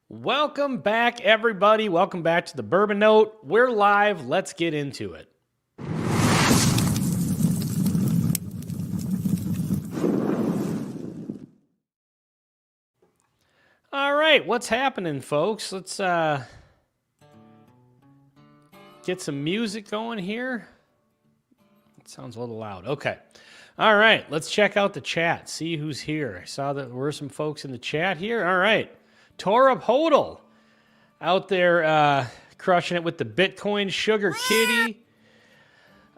Welcome back, everybody. Welcome back to the Bourbon Note. We're live. Let's get into it. All right, what's happening, folks? Let's get some music going here. It sounds a little loud. Okay. All right, let's check out the chat, see who's here. I saw that there were some folks in the chat here. All right. Torab Hodel out there crushing it with the Bitcoin. Sugar Kitty.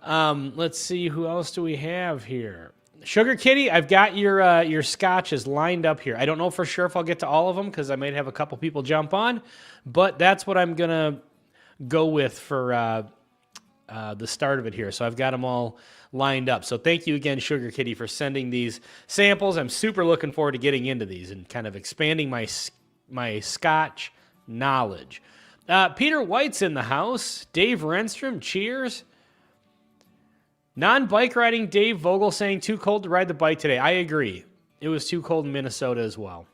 Let's see, who else do we have here? Sugar Kitty, I've got your scotches lined up here. I don't know for sure if I'll get to all of them because I might have a couple people jump on, but that's what I'm going to go with for the start of it here. So I've got them all lined up. So thank you again, Sugar Kitty, for sending these samples. I'm super looking forward to getting into these and kind of expanding my Scotch knowledge. Peter White's in the house. Dave Renstrom, cheers. Non-bike riding Dave Vogel saying too cold to ride the bike today. I agree. It was too cold in Minnesota as well.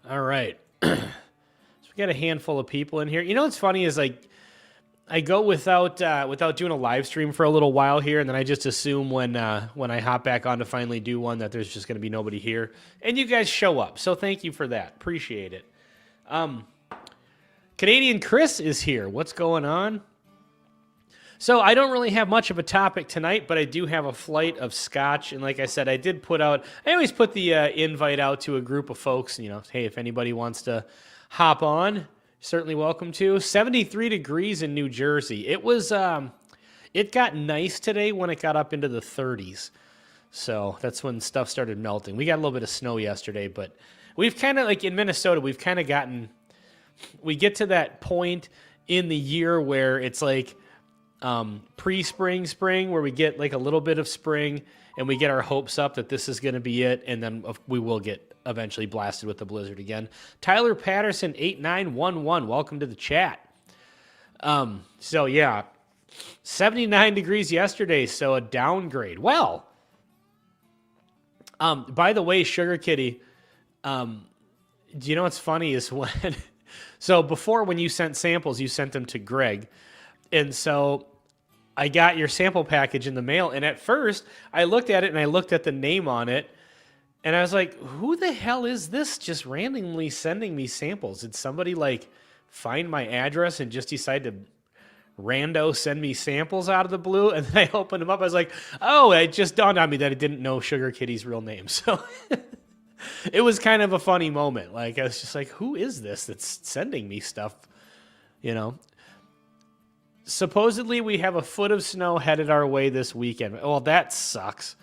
All right. So we got a handful of people in here. You know what's funny is like I go without doing a live stream for a little while here, and then I just assume when I hop back on to finally do one that there's just going to be nobody here, and you guys show up. So thank you for that. Appreciate it. Canadian Chris is here. What's going on? So I don't really have much of a topic tonight, but I do have a flight of scotch, and like I said, I always put the invite out to a group of folks. You know, hey, if anybody wants to hop on, certainly welcome to. 73 degrees in New Jersey. It was, it got nice today when it got up into the 30s. So that's when stuff started melting. We got a little bit of snow yesterday, but we've kind of, like in Minnesota, we get to that point in the year where it's like pre-spring, spring, where we get like a little bit of spring and we get our hopes up that this is going to be it. And then we will get eventually blasted with the blizzard again. Tyler Patterson 8911, welcome to the chat. So yeah, 79 degrees yesterday, so a downgrade. Well, by the way, Sugar Kitty, do you know what's funny is so before when you sent samples, you sent them to Greg, and so I got your sample package in the mail, and at first I looked at it and I looked at the name on it. And I was like, who the hell is this just randomly sending me samples? Did somebody like find my address and just decide to rando send me samples out of the blue? And then I opened them up. I was like, oh, it just dawned on me that I didn't know Sugar Kitty's real name. So it was kind of a funny moment. Like, I was just like, who is this that's sending me stuff? You know, supposedly we have a foot of snow headed our way this weekend. Well, that sucks.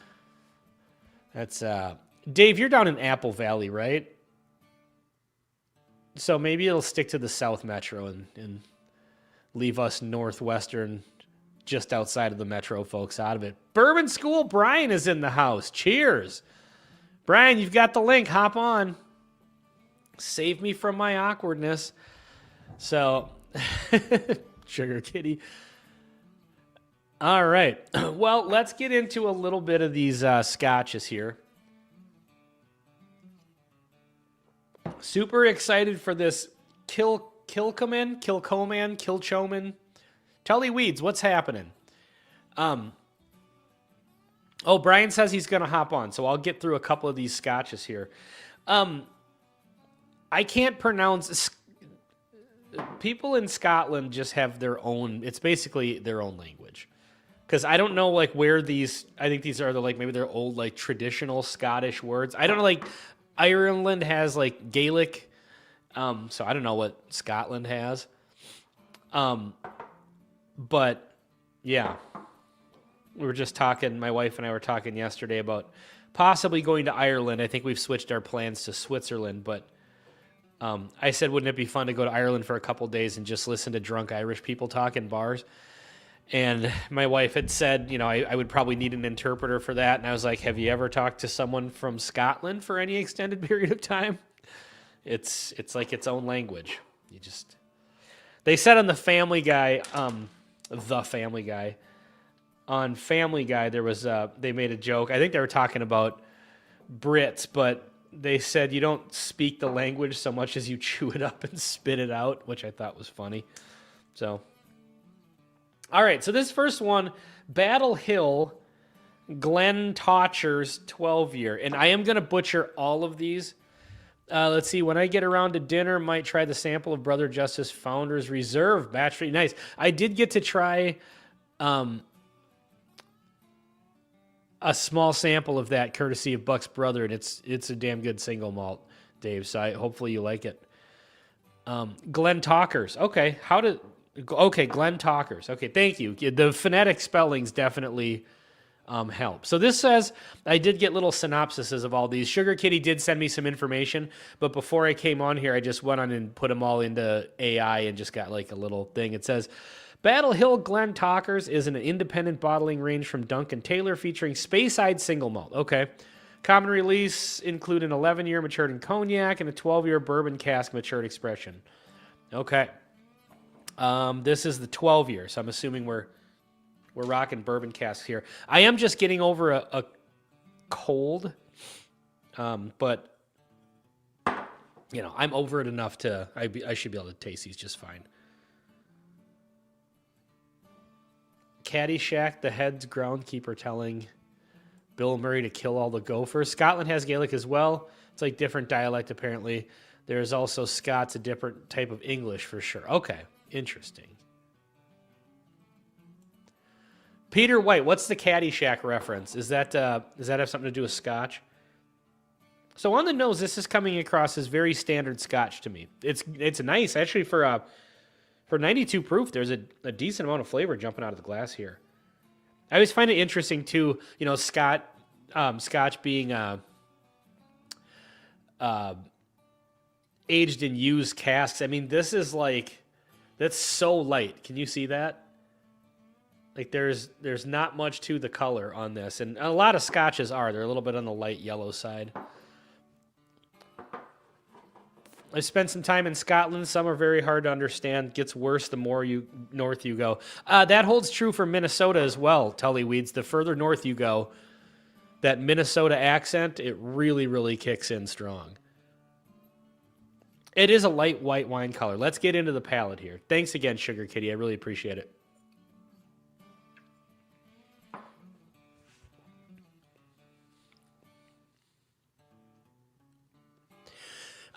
That's, Dave, you're down in Apple Valley, right? So maybe it'll stick to the South Metro and leave us Northwestern, just outside of the Metro folks out of it. Bourbon School Brian is in the house. Cheers. Brian, you've got the link. Hop on. Save me from my awkwardness. So, Sugar Kitty. All right. Well, let's get into a little bit of these scotches here. Super excited for this Kilchoman. Tully Weeds, what's happening? Oh, Brian says he's going to hop on, so I'll get through a couple of these scotches here. I can't pronounce... People in Scotland just have their own... It's basically their own language. Because I don't know, like, where these... I think these are, maybe they're old, like, traditional Scottish words. I don't know, like... Ireland has like Gaelic, so I don't know what Scotland has. But yeah, we were just talking, my wife and I were talking yesterday about possibly going to Ireland. I think we've switched our plans to Switzerland, but I said, wouldn't it be fun to go to Ireland for a couple days and just listen to drunk Irish people talk in bars? And my wife had said, you know, I would probably need an interpreter for that. And I was like, have you ever talked to someone from Scotland for any extended period of time? It's like its own language. They said on the Family Guy, on Family Guy, there was, they made a joke. I think they were talking about Brits, but They said you don't speak the language so much as you chew it up and spit it out, which I thought was funny. So, all right. So this first one, Battle Hill, Glenn Totcher's 12-year. And I am going to butcher all of these. Let's see. When I get around to dinner, might try the sample of Brother Justice Founders Reserve batch. Nice. I did get to try a small sample of that, courtesy of Buck's brother, and it's a damn good single malt, Dave. So hopefully you like it. Glenn Talkers. Okay. Glenn Talkers. Okay. Thank you. The phonetic spellings definitely help. So this says, I did get little synopsises of all these. Sugar Kitty did send me some information, but before I came on here, I just went on and put them all into AI and just got like a little thing. It says, Battle Hill Glen Talkers is an independent bottling range from Duncan Taylor featuring Speyside single malt. Okay. Common release include an 11-year matured in cognac and a 12-year bourbon cask matured expression. Okay. This is the 12-year, so I'm assuming we're rocking bourbon casks here. I am just getting over a cold, but you know, I'm over it enough to I should be able to taste these just fine. Caddyshack, the head's groundkeeper telling Bill Murray to kill all the gophers. Scotland has Gaelic as well. It's like different dialect apparently. There's also Scots, a different type of English for sure. Okay, interesting. Peter White, what's the Caddyshack reference? Does that have something to do with Scotch? So on the nose, this is coming across as very standard Scotch to me. It's nice actually for 92 proof. There's a decent amount of flavor jumping out of the glass here. I always find it interesting too. You know, Scotch being aged in used casks. I mean, this is like that's so light. Can you see that? Like there's not much to the color on this, and a lot of Scotches they're a little bit on the light yellow side. I spent some time in Scotland. Some are very hard to understand. Gets worse the more north you go. That holds true for Minnesota as well, Tullyweeds. The further north you go, that Minnesota accent, it really, really kicks in strong. It is a light white wine color. Let's get into the palate here. Thanks again, Sugar Kitty. I really appreciate it.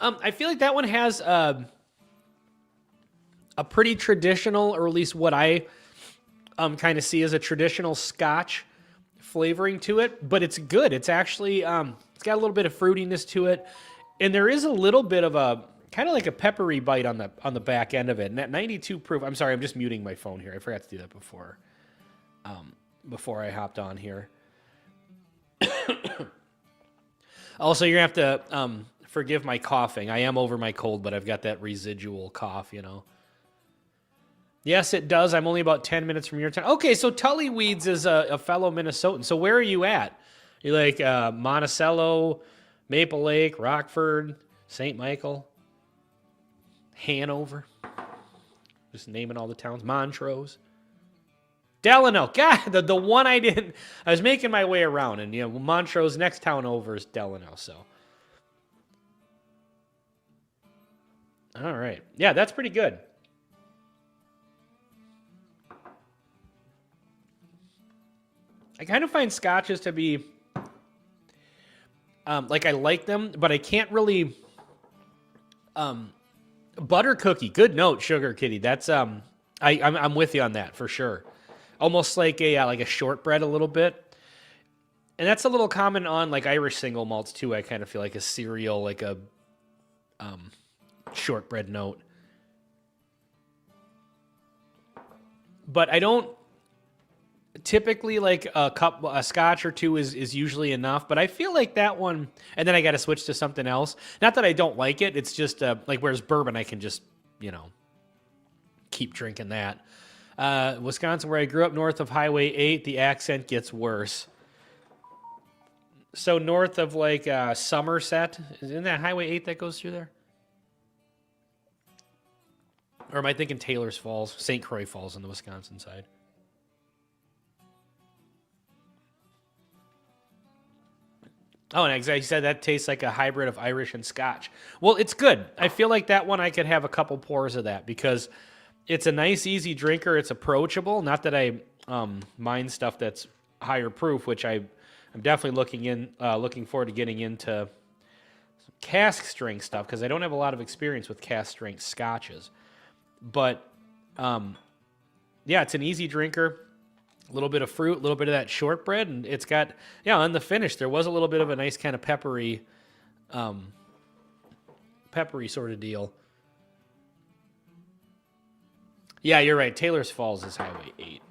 I feel like that one has a pretty traditional, or at least what I kind of see as a traditional Scotch flavoring to it, but it's good. It's actually, it's got a little bit of fruitiness to it, and there is a little bit of a, kind of like a peppery bite on the back end of it. And at 92 proof, I'm sorry, I'm just muting my phone here. I forgot to do that before I hopped on here. Also, you're going to have to forgive my coughing. I am over my cold, but I've got that residual cough, you know. Yes, it does. I'm only about 10 minutes from your town. Okay, so Tullyweeds is a fellow Minnesotan. So where are you at? You're like Monticello, Maple Lake, Rockford, St. Michael, Hanover. Just naming all the towns. Montrose. Delano. God, the one I didn't. I was making my way around, and, you know, Montrose, next town over is Delano, so. All right. Yeah, that's pretty good. I kind of find Scotches to be, like, I like them, but I can't really, butter cookie. Good note, Sugar Kitty. That's, I'm with you on that for sure. Almost like a shortbread a little bit. And that's a little common on, like, Irish single malts, too. I kind of feel like a cereal, like a, shortbread note. But I don't typically, like, a Scotch or two is usually enough, but I feel like that one, and then I got to switch to something else. Not that I don't like it, it's just like, whereas bourbon I can just, you know, keep drinking that. Wisconsin, where I grew up, north of Highway 8, the accent gets worse. So north of, like, Somerset, isn't that Highway 8 that goes through there? Or am I thinking Taylor's Falls? St. Croix Falls on the Wisconsin side. Oh, and exactly, you said that tastes like a hybrid of Irish and Scotch. Well, it's good. I feel like that one I could have a couple pours of that because it's a nice, easy drinker. It's approachable. Not that I mind stuff that's higher proof, which I'm definitely looking forward to getting into some cask strength stuff because I don't have a lot of experience with cask strength scotches. But yeah, it's an easy drinker. A little bit of fruit, a little bit of that shortbread, and it's got, yeah, on the finish, there was a little bit of a nice kind of peppery sort of deal. Yeah, you're right. Taylor's Falls is Highway 8.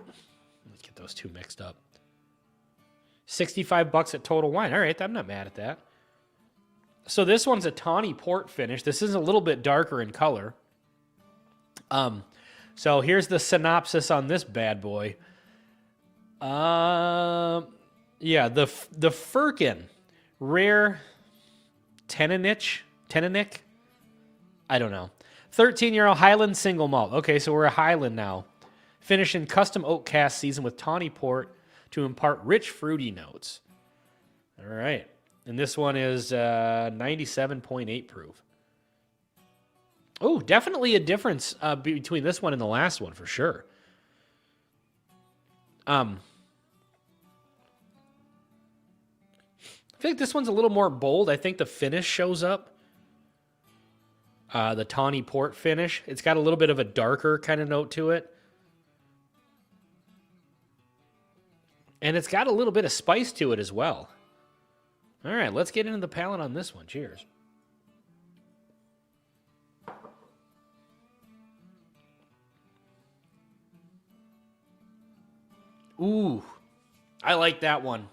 Let's get those two mixed up. $65 at Total Wine. All right, I'm not mad at that. So this one's a tawny port finish. This is a little bit darker in color. So here's the synopsis on this bad boy. Yeah, the Firkin rare Tenenic. I don't know. 13-year-old Highland single malt. Okay, so we're a Highland now. Finished in custom oak cask seasoned with tawny port to impart rich fruity notes. All right. And this one is 97.8 proof. Oh, definitely a difference between this one and the last one for sure. I feel like this one's a little more bold. I think the finish shows up. The tawny port finish. It's got a little bit of a darker kind of note to it. And it's got a little bit of spice to it as well. All right, let's get into the palate on this one. Cheers. Ooh, I like that one.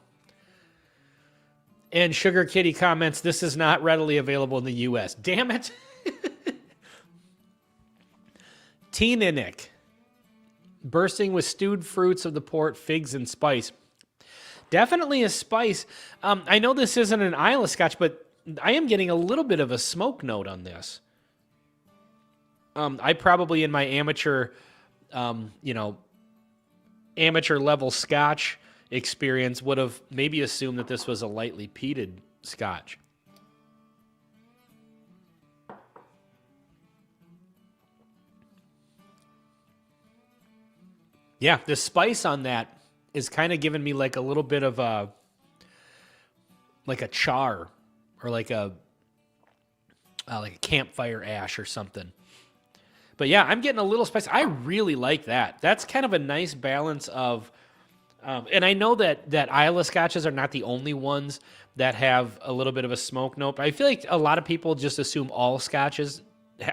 And Sugar Kitty comments, this is not readily available in the U.S. Damn it. Tenenic. Bursting with stewed fruits of the port, figs, and spice. Definitely a spice. I know this isn't an Islay Scotch, but I am getting a little bit of a smoke note on this. I probably in my amateur level Scotch experience would have maybe assumed that this was a lightly peated Scotch. Yeah, the spice on that is kind of giving me like a little bit of a char or like a campfire ash or something. But yeah, I'm getting a little spice. I really like that. That's kind of a nice balance of, and I know that Islay Scotches are not the only ones that have a little bit of a smoke note. But I feel like a lot of people just assume all Scotches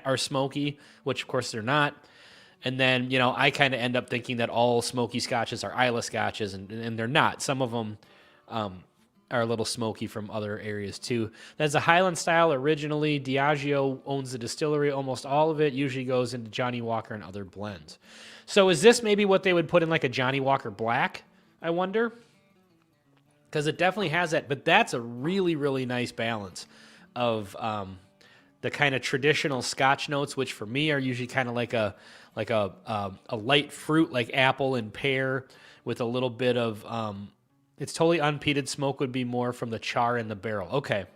are smoky, which of course they're not. And then, I kind of end up thinking that all smoky Scotches are Islay Scotches, and they're not. Some of them are a little smoky from other areas too. That's a Highland style originally. Diageo owns the distillery. Almost all of it usually goes into Johnny Walker and other blends. So is this maybe what they would put in like a Johnny Walker Black, I wonder? Because it definitely has that, but that's a really, really nice balance of the kind of traditional Scotch notes, which for me are usually kind of like a light fruit like apple and pear with a little bit of it's totally unpeated. Smoke would be more from the char in the barrel. Okay.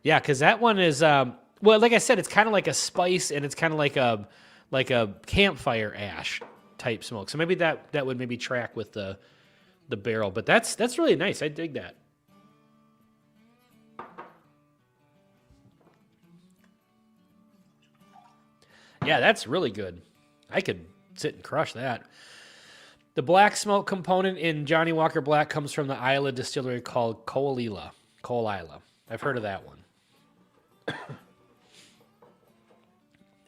Yeah, because that one is well, like I said, it's kind of like a spice and it's kind of like a campfire ash type smoke. So maybe that would maybe track with the barrel. But that's really nice. I dig that. Yeah, that's really good. I could sit and crush that. The black smoke component in Johnny Walker Black comes from the Islay distillery called Cole Isla. I've heard of that one.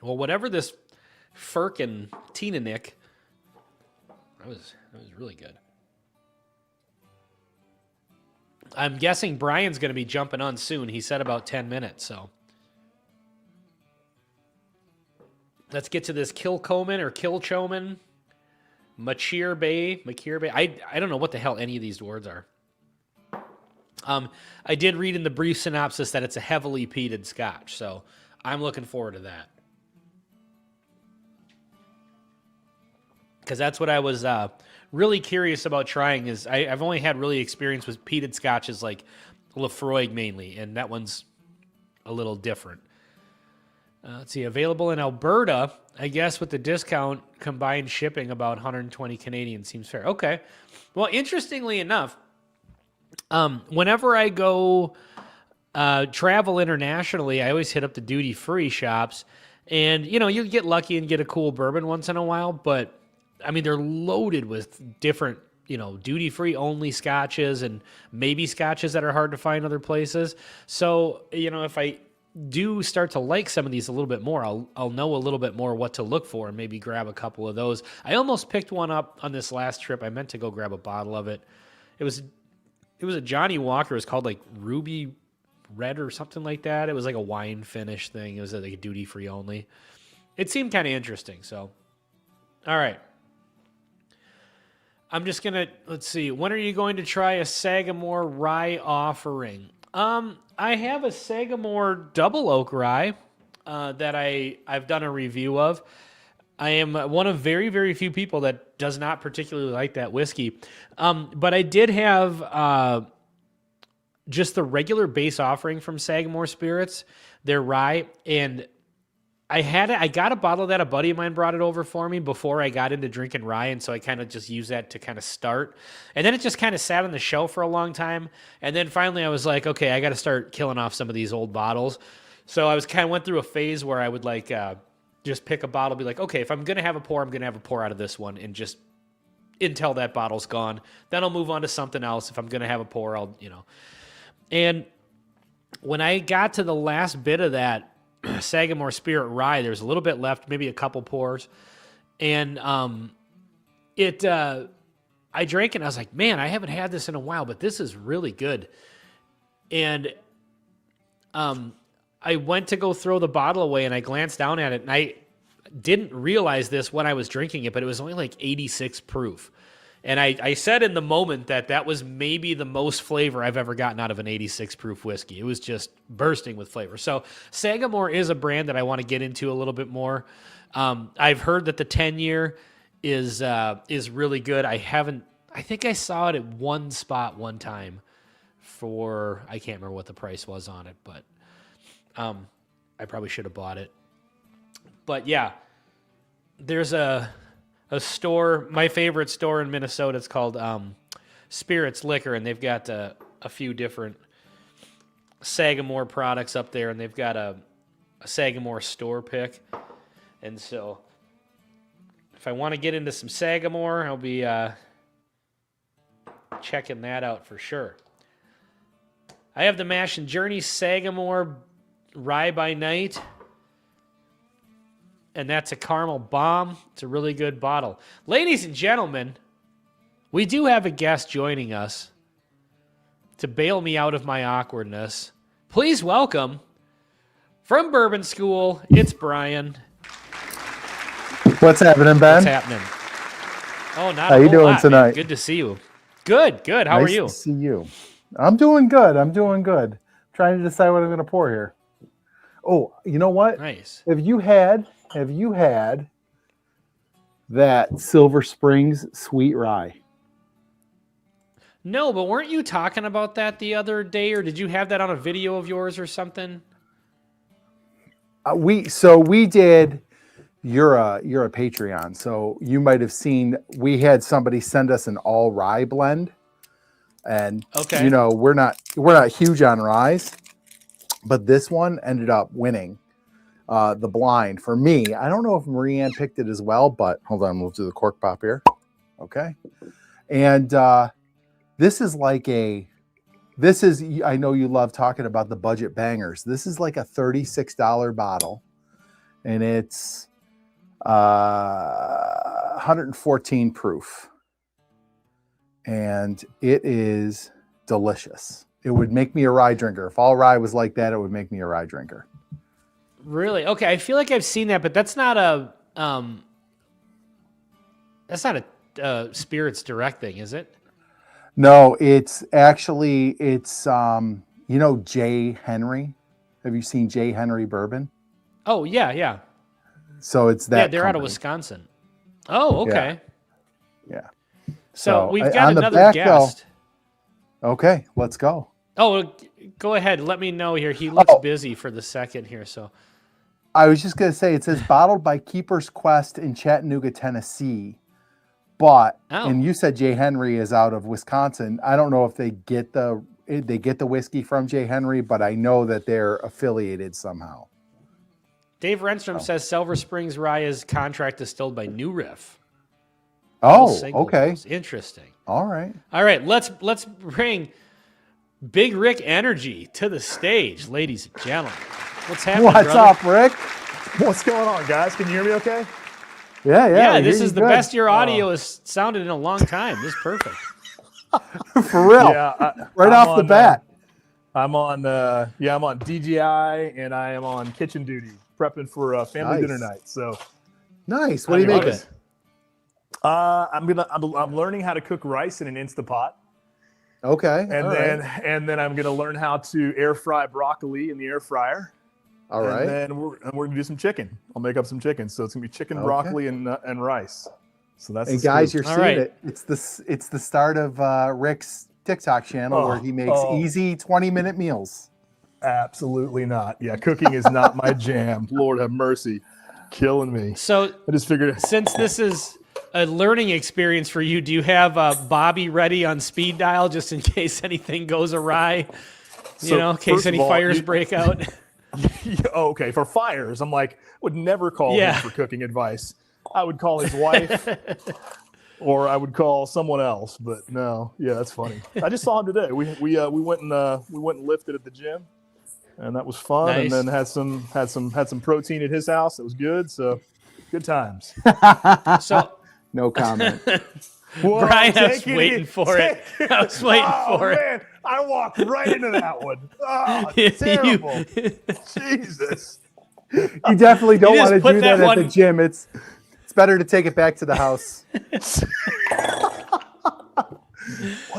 Well, whatever this Firkin Tenenic, that was really good. I'm guessing Brian's going to be jumping on soon. He said about 10 minutes, so. Let's get to this Kilchoman or Kilchoman. Machir Bay. I don't know what the hell any of these words are. I did read in the brief synopsis that it's a heavily peated Scotch, so I'm looking forward to that. Because that's what I was really curious about trying is I've only had really experience with peated scotches like Lefroy mainly, and that one's a little different. Let's see, available in Alberta, I guess with the discount, combined shipping about 120 Canadian seems fair. Okay. Well, interestingly enough, whenever I go travel internationally, I always hit up the duty-free shops. And, you get lucky and get a cool bourbon once in a while, but, I mean, they're loaded with different, duty-free only scotches and maybe scotches that are hard to find other places. So, if I do start to like some of these a little bit more, I'll know a little bit more what to look for and maybe grab a couple of those. I almost picked one up on this last trip. I meant to go grab a bottle of it. It was a Johnny Walker. It was called like Ruby Red or something like that. It was like a wine finish thing. It was like a duty free only. It seemed kind of interesting. So, all right. I'm just gonna let's see. When are you going to try a Sagamore rye offering? I have a Sagamore Double Oak Rye that I've done a review of. I am one of very, very few people that does not particularly like that whiskey. But I did have just the regular base offering from Sagamore Spirits, their rye, and I got a bottle of that. A buddy of mine brought it over for me before I got into drinking rye, and so I kind of just used that to kind of start. And then it just kind of sat on the shelf for a long time. And then finally I was like, okay, I got to start killing off some of these old bottles. So I was kind of went through a phase where I would like just pick a bottle, be like, okay, if I'm going to have a pour, I'm going to have a pour out of this one, and just until that bottle's gone. Then I'll move on to something else. If I'm going to have a pour, And when I got to the last bit of that Sagamore Spirit Rye, there's a little bit left, maybe a couple pours. And I drank it and I was like, man, I haven't had this in a while, but this is really good. And I went to go throw the bottle away and I glanced down at it and I didn't realize this when I was drinking it, but it was only like 86 proof. And I said in the moment that was maybe the most flavor I've ever gotten out of an 86 proof whiskey. It was just bursting with flavor. So Sagamore is a brand that I want to get into a little bit more. I've heard that the 10-year is really good. I think I saw it at one spot one time for, I can't remember what the price was on it, but I probably should have bought it. But yeah, there's a store, my favorite store in Minnesota. It's called Spirits Liquor, and they've got a few different Sagamore products up there, and they've got a Sagamore store pick. And so if I want to get into some Sagamore, I'll be checking that out for sure. I have the Mash and Journey Sagamore Rye by Night. And that's a caramel bomb. It's a really good bottle. Ladies and gentlemen, we do have a guest joining us to bail me out of my awkwardness. Please welcome, from Bourbon School, it's Brian. What's happening, Ben? What's happening? Oh, not How a you whole doing lot, tonight? Man. Good to see you. Good. How are you? Nice to see you. I'm doing good. Trying to decide what I'm going to pour here. Oh, you know what? Nice. Have you had that Silver Springs sweet rye? No, but weren't you talking about that the other day, or did you have that on a video of yours or something? We did. You're a Patreon, so you might have seen. We had somebody send us an all rye blend, and okay. We're not huge on ryes, but this one ended up winning the blind for me. I don't know if Marianne picked it as well, but hold on, we'll do the cork pop here. Okay, and this is I know you love talking about the budget bangers. This is like a $36 bottle, and it's 114 proof, and it is delicious. It would make me a rye drinker. If all rye was like that, it would make me a rye drinker. Really? Okay, I feel like I've seen that, but that's not a Spirits Direct thing, is it? No, it's actually J. Henry. Have you seen J. Henry bourbon? Oh yeah. So it's that. Yeah, they're out of company. Wisconsin. Oh, okay. Yeah. So we've on got the another back, guest. Okay, let's go. Oh, go ahead. Let me know here. He looks Oh. busy for the second here. So I was just going to say, it says bottled by Keeper's Quest in Chattanooga, Tennessee. But, and you said J. Henry is out of Wisconsin. I don't know if they get the whiskey from J. Henry, but I know that they're affiliated somehow. Dave Renstrom says Silver Springs Rye is contract distilled by New Riff. Oh, okay. Interesting. All right. Let's bring Big Rick Energy to the stage, ladies and gentlemen. What's happening, What's up, Rick? What's going on, guys? Can you hear me okay? Yeah. This is the best your audio has sounded in a long time. This is perfect. For real. Yeah, right off the bat. I'm on DGI and I am on kitchen duty, prepping for family dinner night. So nice. What are you making? I'm learning how to cook rice in an Instapot. Okay. And then I'm gonna learn how to air fry broccoli in the air fryer. All right. And then we're gonna do some chicken. I'll make up some chicken. So it's gonna be chicken, broccoli, and rice. So that's. And guys, you're seeing it. It's the start of Rick's TikTok channel where he makes easy 20-minute meals. Absolutely not. Yeah, cooking is not my jam. Lord have mercy, killing me. So I just figured, since this is a learning experience for you, do you have Bobby ready on speed dial just in case anything goes awry? In case any fires break out. Okay, for fires, I'm like, would never call him for cooking advice. I would call his wife, or I would call someone else. But no, that's funny. I just saw him today. We went and lifted at the gym, and that was fun. Nice. And then had some protein at his house. It was good. So good times. So no comment. Whoa, Brian, I was waiting for it. I was waiting for it. I walked right into that one. Oh, terrible. Jesus. You definitely don't want to do that at the gym. It's better to take it back to the house. What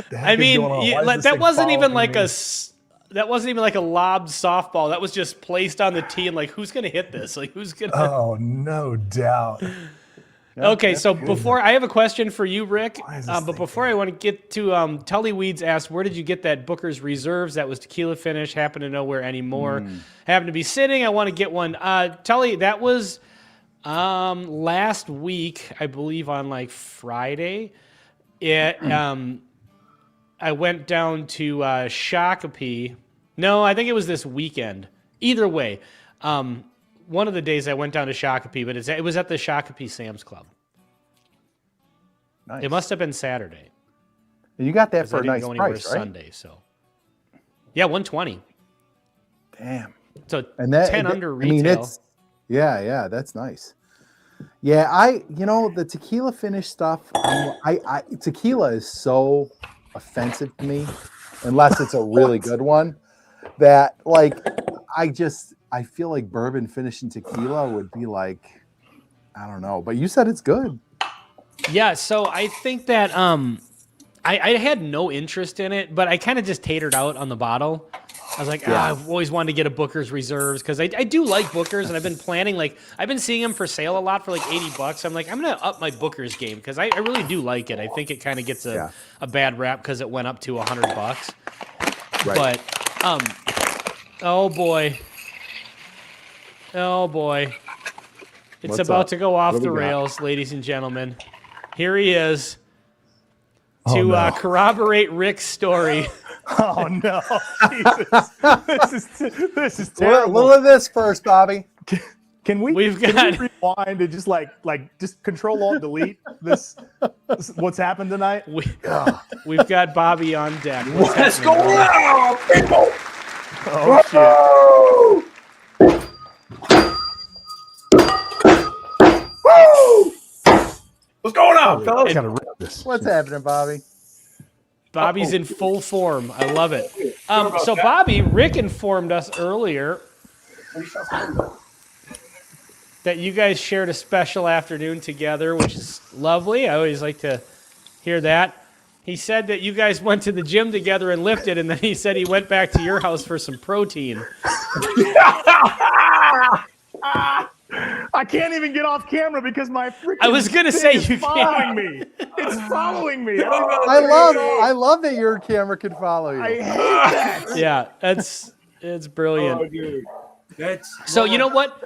the heck is going on? That wasn't even like a lobbed softball. That was just placed on the tee and like, who's going to hit this? Like, who's going to? Oh, no doubt. Okay, so before I have a question for you, Rick. But before I want to get to Tullyweeds asked, where did you get that Booker's Reserves? That was tequila finish. Happen to know where anymore. Happen to be sitting. I want to get one. Tully, that was last week, I believe, on like Friday. I went down to Shakopee. No, I think it was this weekend. Either way. One of the days I went down to Shakopee, but it was at the Shakopee Sam's Club. Nice. It must have been Saturday. And you got that for a nice price, right? Sunday, so yeah, $120. Damn. So 10 under retail. Yeah, that's nice. Yeah, the tequila finish stuff. Tequila is so offensive to me, unless it's a really good one. That I feel like bourbon finishing tequila would be like, I don't know. But you said it's good. Yeah, so I think that I had no interest in it, but I kind of just tatered out on the bottle. I was like, I've always wanted to get a Booker's Reserves because I do like Booker's, and I've been planning, I've been seeing them for sale a lot for like $80. I'm like, I'm going to up my Booker's game because I really do like it. I think it kind of gets a bad rap because it went up to $100. Right. But, oh boy. It's about to go off the rails, ladies and gentlemen. Here he is to corroborate Rick's story. Oh, no. Jesus. This is terrible. Look at this first, Bobby. Can we rewind and just just Control-Alt-Delete this what's happened tonight? We've got Bobby on deck. What's going on, people? Oh, shit. What's going on, fellas? What's happening, Bobby? Bobby's in full form. I love it. So, Bobby, Rick informed us earlier that you guys shared a special afternoon together, which is lovely. I always like to hear that. He said that you guys went to the gym together and lifted, and then he said he went back to your house for some protein. I can't even get off camera because my freaking I was gonna say you following can't. me. It's following me. I love that your camera can follow you. I hate that. Yeah, it's brilliant. Oh, dude. That's So you know what?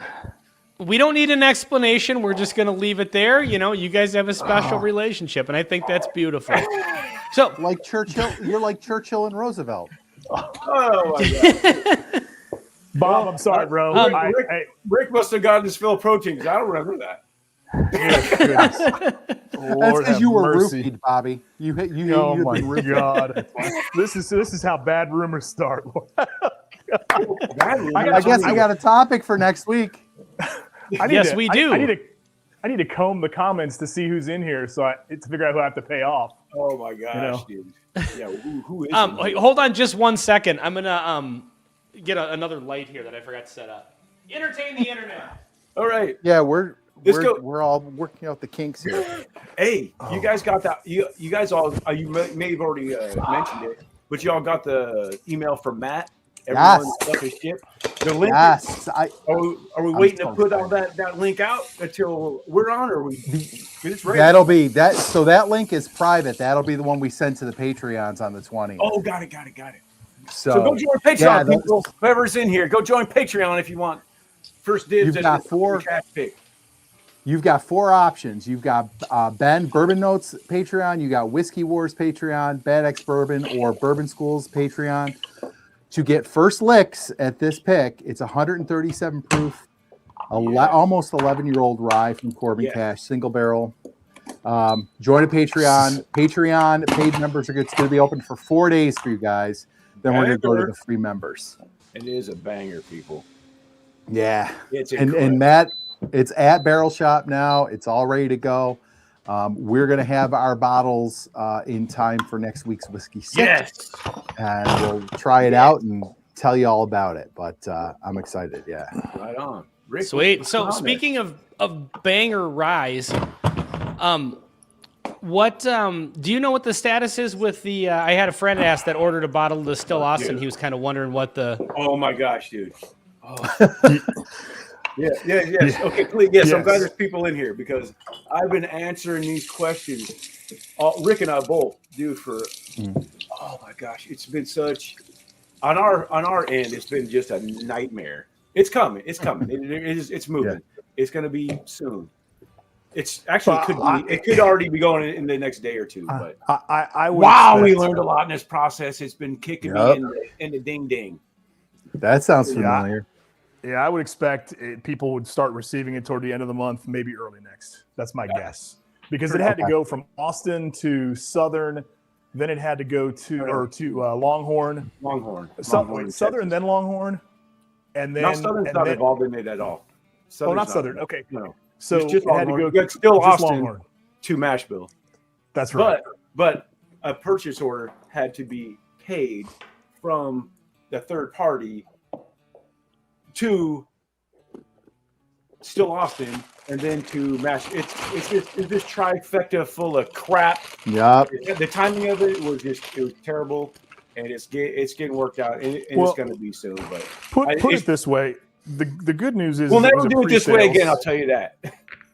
We don't need an explanation. We're just going to leave it there. You know, you guys have a special relationship, and I think that's beautiful. So, Like Churchill, you're like Churchill and Roosevelt. oh my God. Bob, I'm sorry, bro. Rick must have gotten his fill of protein because I don't remember that. That's because you were roofied, Bobby. You hit. You. Oh you've my been roofied. God! This is how bad rumors start. I guess we got a topic for next week. yes, we do. I need to comb the comments to see who's in here, to figure out who I have to pay off. Oh my gosh, You dude. Yeah, who is? Wait, hold on just 1 second. I'm gonna get another light here that I forgot to set up. Entertain the internet. All right. Yeah, we're go. we're all working out the kinks here. Hey, you guys got that? You guys all? You may have already mentioned it, but you all got the email from Matt. Everyone got the ship. The link. Yes, Are we waiting to put all that link out until we're on, or we? It's ready. that'll be that. So that link is private. That'll be the one we send to the Patreons on the 20th. Oh, got it. So So go join Patreon, people. Whoever's in here, go join Patreon if you want. First dibs. You've got four. Cash pick. You've got 4 options. You've got Ben Bourbon Notes Patreon. You got Whiskey Wars Patreon, Bad X Bourbon, or Bourbon Schools Patreon. To get first licks at this pick, it's 137 proof, almost 11-year-old rye from Corbin Cash, single barrel. Join a Patreon. Patreon paid members it's going to be open for 4 days for you guys. Then we're going to go to the free members. It is a banger, people. Yeah, It's and Matt, it's at Barrel Shop now. It's all ready to go. We're going to have our bottles in time for next week's Whiskey Six. Yes. And we'll try it out and tell you all about it. But I'm excited. Yeah. Right on. Rick, Sweet. So speaking of banger ryes, what do you know what the status is with the? I had a friend ask that ordered a bottle of the Still Austin. Dude. He was kind of wondering what the. Oh my gosh, dude. Oh. Yes. Okay, please. Yes, I'm glad there's people in here because I've been answering these questions. Rick and I both, dude. Oh my gosh, it's been such. On our end, it's been just a nightmare. It's coming. It's moving. Yeah. It's going to be soon. It's actually it could already be going in the next day or two. But I would we learned a lot in this process. It's been kicking me in the ding ding. That sounds familiar. Yeah, I would expect people would start receiving it toward the end of the month, maybe early next. That's my guess. Because it had to go from Austin to Southern, then it had to go to Longhorn. Southern, then Longhorn, and then Southern's not involved in it at all. Not Southern. Okay, no. So it had to go still Austin Longhorn to Mashville. That's right. But a purchase order had to be paid from the third party to Still Austin, and then to Mash. It's this trifecta full of crap. Yep. The timing of it was terrible, and it's getting worked out, and it's going to be soon. But put it this way: the good news is we'll never do it this way again. I'll tell you that.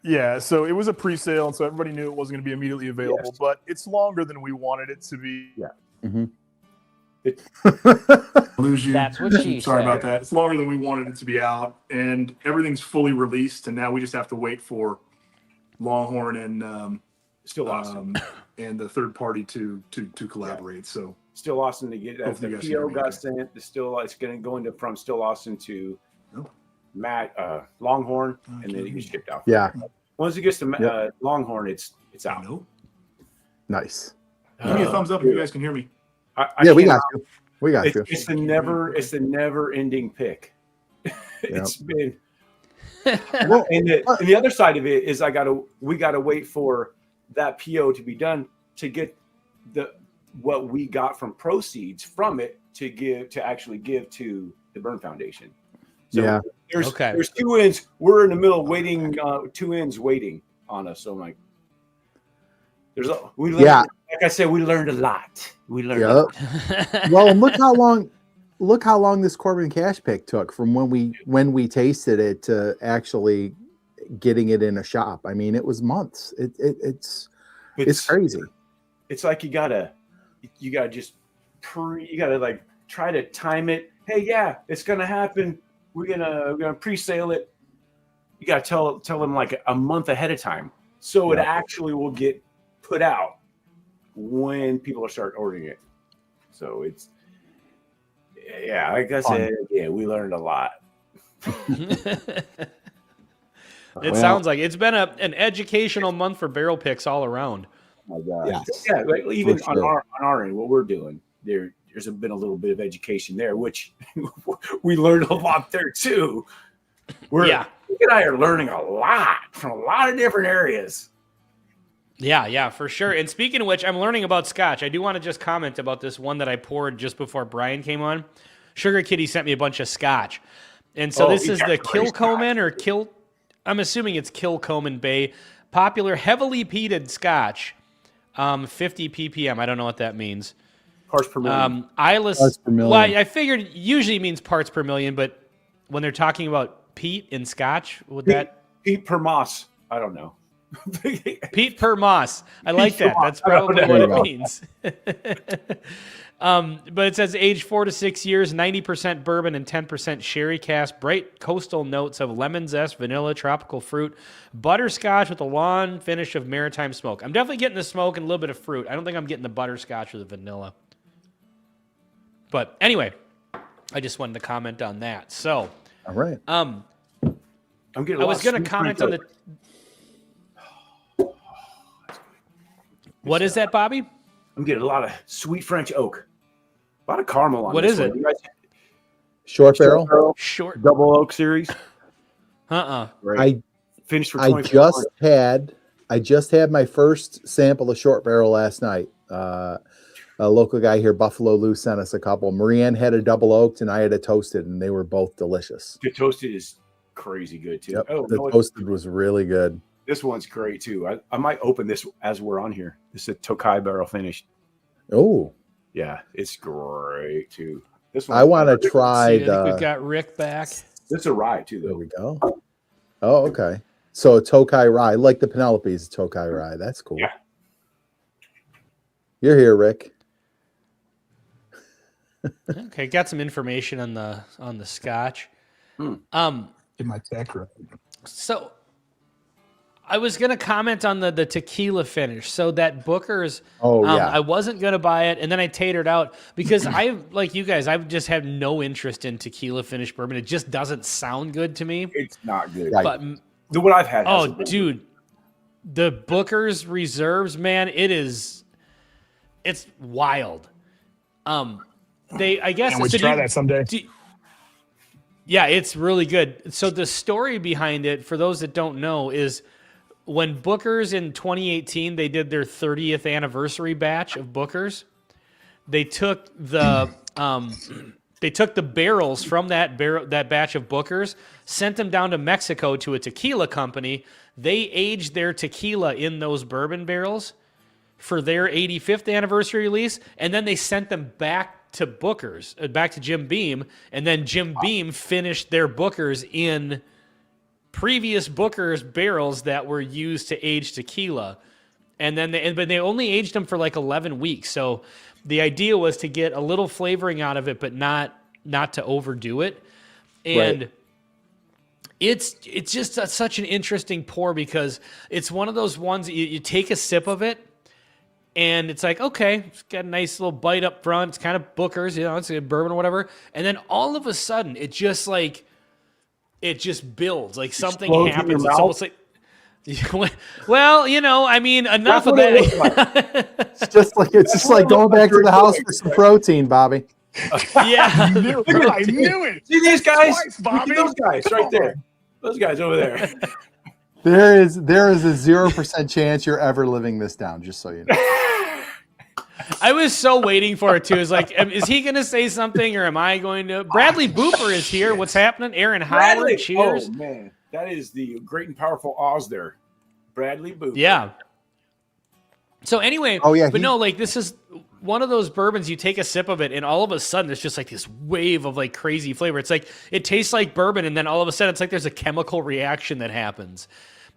Yeah, so it was a pre-sale, and so everybody knew it wasn't going to be immediately available. Yes. But it's longer than we wanted it to be. Yeah. Mm-hmm. Lose you. That's what she Sorry said. about that. It's longer than we wanted it to be out, and everything's fully released, and now we just have to wait for Longhorn and Still Austin and the third party to collaborate. Yeah. So Still Austin to get that. The PO got sent. It's going to go from Still Austin to Longhorn, and then it gets shipped out. Yeah. Once it gets to Longhorn, it's out. Nice. Give me a thumbs up if you guys can hear me. We got you. We got you. It's the never ending pick. It's been. And the other side of it is we gotta wait for that PO to be done to get what we got from proceeds from it to actually give to the Burn Foundation. So there's 2 ends. We're in the middle waiting, 2 ends waiting on us. So I'm like, like I said, we learned a lot. We learned a lot. Well, and look how long this Corbin Cash pick took from when we tasted it to actually getting it in a shop. I mean, it was months. It's crazy. It's like you gotta just like try to time it. Hey, yeah, it's gonna happen. We're gonna pre-sale it. You gotta tell them like a month ahead of time, so it actually will get put out when people start ordering it. So it's like I said, we learned a lot. It sounds like it's been an educational month for barrel picks all around. Oh my God. Yes. Yeah, like even on our end, what we're doing, there's been a little bit of education there, which we learned a lot there too. Rick and I are learning a lot from a lot of different areas. Yeah, for sure. And speaking of which, I'm learning about Scotch. I do want to just comment about this one that I poured just before Brian came on. Sugar Kitty sent me a bunch of Scotch. And so this is the Kilchoman or I'm assuming it's Kilchoman Bay. Popular, heavily peated Scotch. 50 ppm. I don't know what that means. Parts per million. Parts per million. Well, I figured usually means parts per million, but when they're talking about peat in Scotch, peat per moss? I don't know. Peat per moss. I like that. That's probably what it means. But it says age 4 to 6 years, 90% bourbon and 10% sherry cask, bright coastal notes of lemon zest, vanilla, tropical fruit, butterscotch with a long finish of maritime smoke. I'm definitely getting the smoke and a little bit of fruit. I don't think I'm getting the butterscotch or the vanilla. But anyway, I just wanted to comment on that. So, all right. I was going to comment on the. What is that, Bobby? I'm getting a lot of sweet French oak. A lot of caramel on what this is one. it? You guys, Short barrel? Short double oak series. Right. Finished for I just had my first sample of short barrel last night. A local guy here, Buffalo Lou, sent us a couple. Marianne had a double oaked and I had a toasted, and they were both delicious. The toasted is crazy good too. Yep. The toasted was really good. This one's great too. I might open this as we're on here. This is a Tokai barrel finished. Oh, yeah, it's great too. This one I want to try. I think we've got Rick back. This is a rye too, though. There we go. Oh, okay. So a Tokai rye, like the Penelope's Tokai rye. That's cool. Yeah. You're here, Rick. Okay, got some information on the Scotch. In my tech room. So I was going to comment on the tequila finish. So that Booker's, I wasn't going to buy it, and then I tatered out because like you guys, I've just had no interest in tequila finish bourbon. It just doesn't sound good to me. It's not good. Right. But the one I've had. Dude, the Booker's Reserves, man, it's wild. I guess we try that someday. Yeah, it's really good. So the story behind it, for those that don't know, is when Booker's in 2018, they did their 30th anniversary batch of Booker's. They took the barrels from that batch of Booker's, sent them down to Mexico to a tequila company. They aged their tequila in those bourbon barrels for their 85th anniversary release, and then they sent them back to Booker's, back to Jim Beam, and then Jim Beam finished their Booker's in previous Booker's barrels that were used to age tequila. And then but they only aged them for like 11 weeks. So the idea was to get a little flavoring out of it, but not to overdo it. And Right. it's just such an interesting pour because it's one of those ones you take a sip of it, and it's like, okay, it's got a nice little bite up front. It's kind of Booker's, it's a bourbon or whatever. And then all of a sudden, it just builds. Like something happens. It's almost like, well, enough of that. It's just like going back to the house for some protein, Bobby. Yeah. I knew it. See these guys? Twice, Bobby. Those guys right there. Those guys over there. There is a 0% chance you're ever living this down, just so you know. I was so waiting for it too. It's like, is he going to say something, or am I going to? Bradley Booper is here. What's happening? Aaron Howard, cheers. Oh man, that is the great and powerful Oz there, Bradley Booper. Yeah. So anyway, this is one of those bourbons. You take a sip of it, and all of a sudden, there's just like this wave of like crazy flavor. It's like it tastes like bourbon, and then all of a sudden, it's like there's a chemical reaction that happens.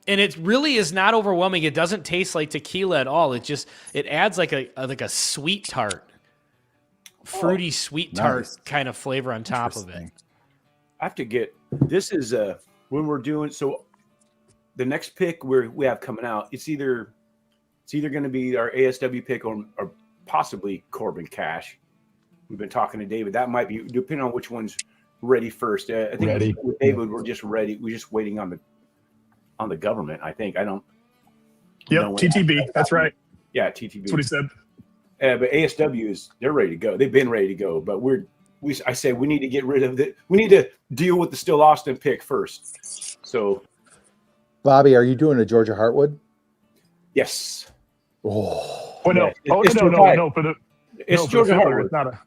And it really is not overwhelming. It doesn't taste like tequila at all. It adds like a sweet tart, fruity sweet tart nice. kind of flavor on top of it. Interesting. I have to get this is when we're doing so the next pick we have coming out, it's either going to be our ASW pick or possibly Corbin Cash. We've been talking to David. That might be depending on which one's ready first. I think Ready. with David, we're just ready. We're just waiting on the government. I think I don't. Yep, know when TTB. That's right. Yeah, TTB. That's what he said. But ASW they're ready to go. They've been ready to go. But I say we need to get rid of it. We need to deal with the Still Austin pick first. So, Bobby, are you doing a Georgia Heartwood? yes. Oh, Oh no! Yeah, Oh it's no! Georgia- No! For the It's no, for Georgia the Fiddler, Heartwood. It's not a. It's-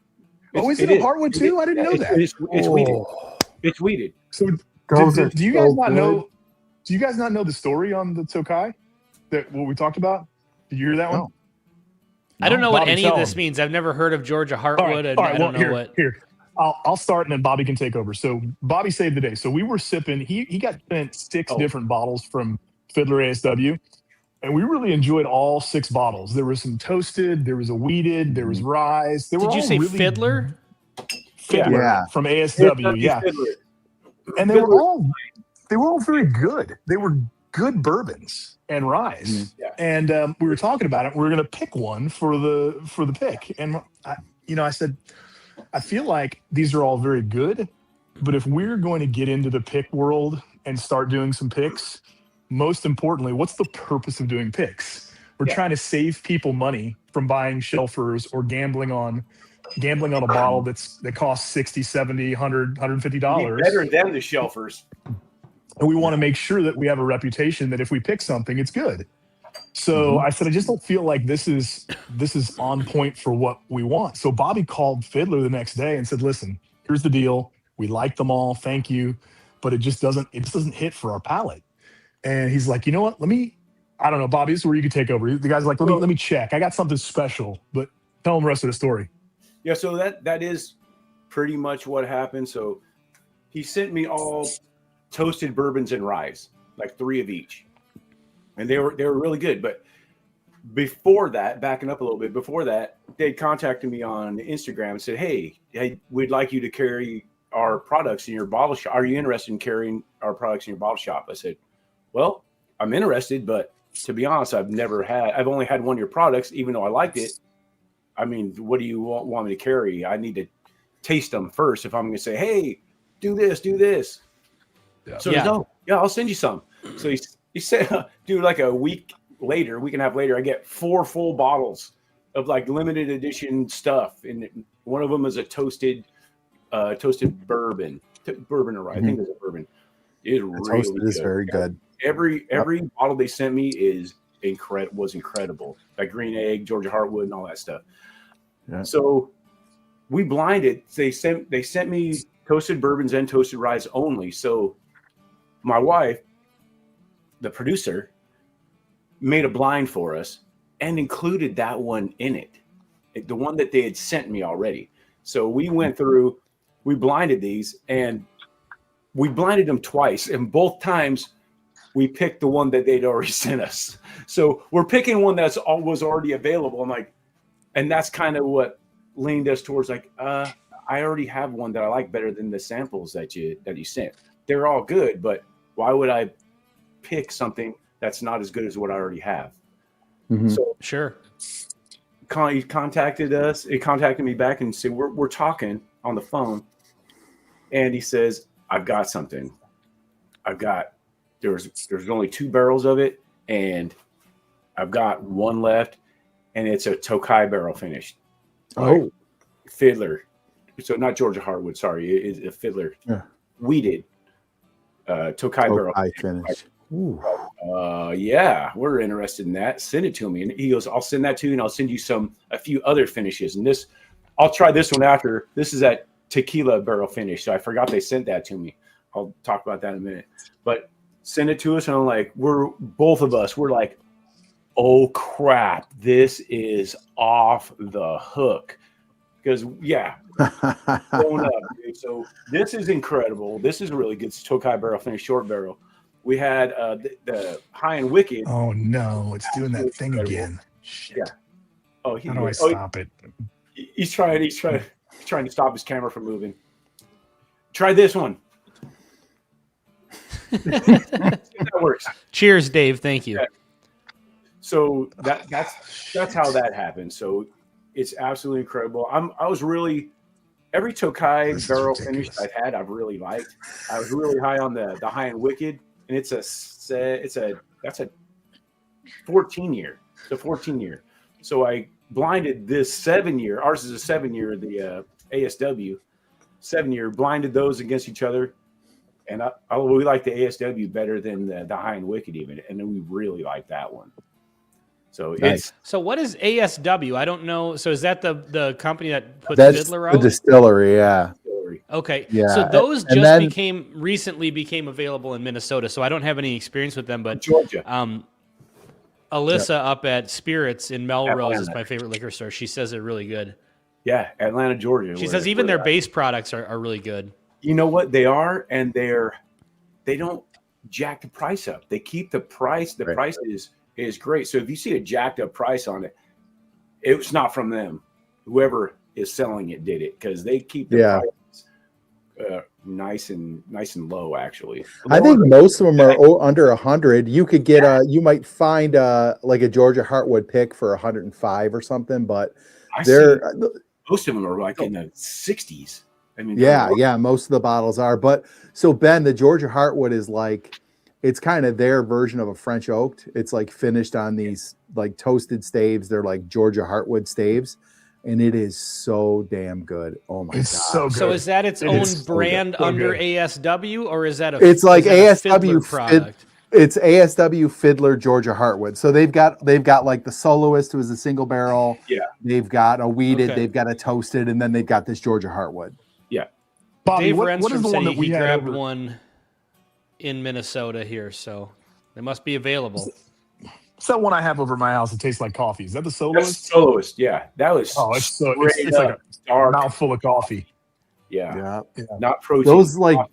Oh, is it it a is. Heartwood too? I didn't know that. It's weeded. Oh. It's weeded. So Those do are you guys so not good. know? Do you guys not know the story on the Tokai? That what we talked about? Did you hear that one? No. I don't know what Bobby, any tell of this him. means. I've never heard of Georgia Heartwood. All right, and I don't know here, what. Here, I'll start and then Bobby can take over. So Bobby saved the day. So we were sipping. He got sent 6 different bottles from Fiddler ASW, and we really enjoyed all 6 bottles. There was some toasted, there was a weeded, there was rye. They were Did you all say really Fiddler? Fiddler Yeah. from ASW, yeah. Fiddler. And they were all very good. They were good bourbons and rye. Yeah. And we were talking about it. We were going to pick one for the pick. And I said, I feel like these are all very good, but if we're going to get into the pick world and start doing some picks, most importantly, what's the purpose of doing picks? We're trying to save people money from buying shelfers or gambling on a bottle that costs $60, $70, $100, $150. Better than the shelfers. And we want to make sure that we have a reputation that if we pick something, it's good. So I said, I just don't feel like this is on point for what we want. So Bobby called Fiddler the next day and said, listen, here's the deal. We like them all. Thank you. But it just doesn't hit for our palate. And he's like, you know what? I don't know, Bobby, this is where you can take over. The guy's like, let me check. I got something special, but tell him the rest of the story. Yeah, so that is pretty much what happened. So he sent me all toasted bourbons and ryes, like 3 of each. And they were really good. But before that, backing up a little bit, before that, they contacted me on Instagram and said, hey, we'd like you to carry our products in your bottle shop. Are you interested in carrying our products in your bottle shop? I said, well, I'm interested, but to be honest, I've only had one of your products, even though I liked it. I mean, what do you want me to carry? I need to taste them first if I'm going to say, hey, do this. Yeah. So no, I'll send you some. So he said, dude, like a week and a half later, I get 4 full bottles of like limited edition stuff. And one of them is a toasted bourbon or rye. I think it's a bourbon. It's really toasted is very good. Every bottle they sent me was incredible. Like Green Egg, Georgia Heartwood, and all that stuff. Yeah. So we blinded. They sent me toasted bourbons and toasted ryes only. So my wife, the producer, made a blind for us and included that one in it, the one that they had sent me already. So we went through, we blinded these, and we blinded them twice, and both times we picked the one that they'd already sent us. So we're picking one was already available. I'm like, and that's kind of what leaned us towards like, I already have one that I like better than the samples that you sent. They're all good, but why would I pick something that's not as good as what I already have? Mhm. So Sure. he contacted us. He contacted me back and said, we're talking on the phone. And he says, I've got something. There's only 2 barrels of it, and I've got one left, and it's a Tokai barrel finished. Oh, Fiddler. So not Georgia Heartwood, sorry. It is a Fiddler. Yeah. Weeded. Tokai barrel. I finished. Ooh. Yeah, we're interested in that. Send it to me. And he goes, I'll send that to you, and I'll send you a few other finishes. And I'll try this one after. This is that tequila barrel finish. So I forgot they sent that to me. I'll talk about that in a minute. But send it to us, and I'm like, we're like, oh crap, this is off the hook. Because going up, dude. So this is incredible. This is really good. It's Tokai barrel finish, short barrel. We had the High and Wicked. Oh no, it's doing that thing again. Shit. Yeah. Oh, How do I stop it? He's trying to stop his camera from moving. Try this one. That works. Cheers, Dave. Thank you. Yeah. So that's how that happened. So it's absolutely incredible. I was really every Tokai barrel finish I've had, I've really liked. I was really high on the High and Wicked, and that's a 14 year. It's a 14 year. So I blinded this 7 year. Ours is a 7 year. The ASW 7 year, blinded those against each other. And we like the ASW better than the High and Wicked even, and then we really like that one. So Nice. So what is ASW? I don't know. So is that the company that puts That's Fiddler the out? distillery, yeah. Okay. Yeah. So those And just then- recently became available in Minnesota. So I don't have any experience with them, but Georgia. Alyssa up at Spirits in Melrose is Atlanta. my favorite liquor store. She says they're really good. Yeah, Atlanta, Georgia. She says even their base products are really good. You know what they are, and they don't jack the price up. They keep the price. The Right. price is great. So if you see a jacked up price on it, it's not from them. Whoever is selling it did it because they keep the prices nice and low. Actually, I think most of them are under 100. You could get you might find like a Georgia Heartwood pick for 105 or something, but most of them are like in the 60s. I mean, yeah, most of the bottles are. But so Ben, the Georgia Heartwood is like, it's kind of their version of a French oaked. It's like finished on these like toasted staves. They're like Georgia Heartwood staves, and it is so damn good. Oh my god! So good. So is that its own is so brand good. So under good. ASW, or is that It's like ASW Fiddler product? It's ASW Fiddler Georgia Heartwood. So they've got like the Soloist, who is a single barrel. Yeah. They've got a weeded, Okay. they've got a toasted, and then they've got this Georgia Heartwood. Bobby, Dave what is Renstrom the said one that he we had grabbed over? one in Minnesota here, so they must be available. What's that one I have over my house that tastes like coffee? Is that the That's Soloist? Soloist. Yeah, that was. Oh, it's straight like up a dark. mouthful of coffee. Yeah, Yeah. not protein.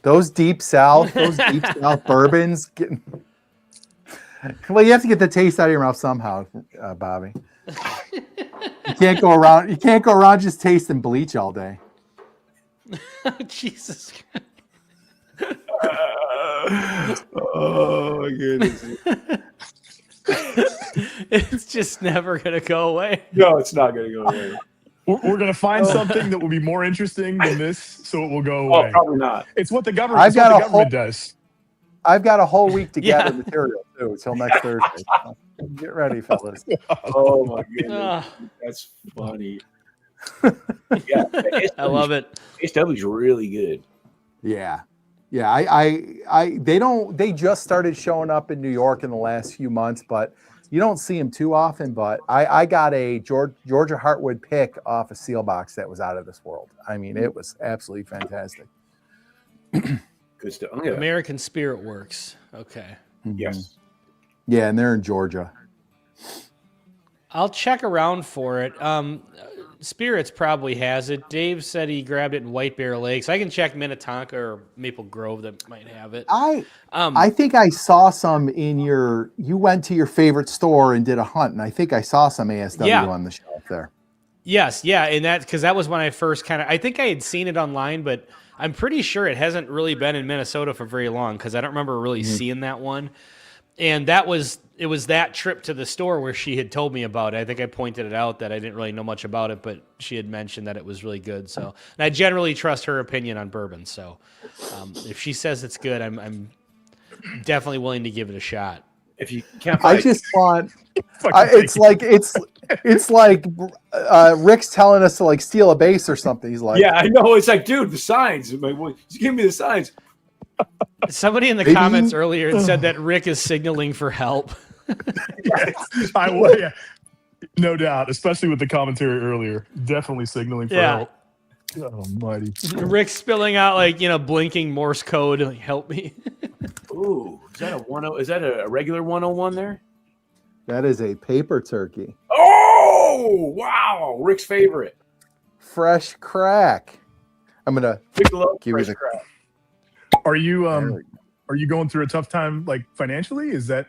Those deep south bourbons getting. Well, you have to get the taste out of your mouth somehow, Bobby. You can't go around just tasting bleach all day. Jesus. Oh my goodness! It's just never gonna go away. No, it's not going to go away. We're going to find something that will be more interesting than this, so it will go Oh, away. probably not. It's what the government. I've It's what got the a whole- government does. I've got a whole week to gather Yeah. material too, until next Thursday. Get ready, fellas. Oh my goodness, Ah, that's funny. Yeah, I love it. ASW's really good. Yeah. They just started showing up in New York in the last few months, but you don't see them too often. But I got a Georgia Heartwood pick off a seal box that was out of this world. I mean, it was absolutely fantastic. Good stuff. Oh, yeah. American Spirit Works. Okay. Yes. Yeah, and they're in Georgia. I'll check around for it. Spirits probably has it. Dave said he grabbed it in White Bear Lakes. I can check Minnetonka or Maple Grove that might have it. I think I saw some in you went to your favorite store and did a hunt, and I think I saw some ASW on the shelf there. Yes, yeah, and because that was when I first I think I had seen it online, but I'm pretty sure it hasn't really been in Minnesota for very long because I don't remember really seeing that one. And it was that trip to the store where she had told me about it. I think I pointed it out that I didn't really know much about it, but she had mentioned that it was really good. So, and I generally trust her opinion on bourbon. So, if she says it's good, I'm definitely willing to give it a shot. If you can't find I just want. Fucking It's like Rick's telling us to like steal a base or something. He's like, yeah, I know. It's like, dude, the signs. I'm like, well, just give me the signs. Somebody in the Maybe- comments earlier said that Rick is signaling for help. I will, yeah. No doubt, especially with the commentary earlier. Definitely signaling for Yeah. help. God almighty. Rick's spilling out like, blinking Morse code, like, help me. Ooh, is that a 10? Is that a regular 101 there? that is a paper turkey, Oh, wow! Rick's favorite. fresh crack. I'm gonna Piccolo Give me fresh the- crab. Are you Are you going through a tough time, like financially? Is that?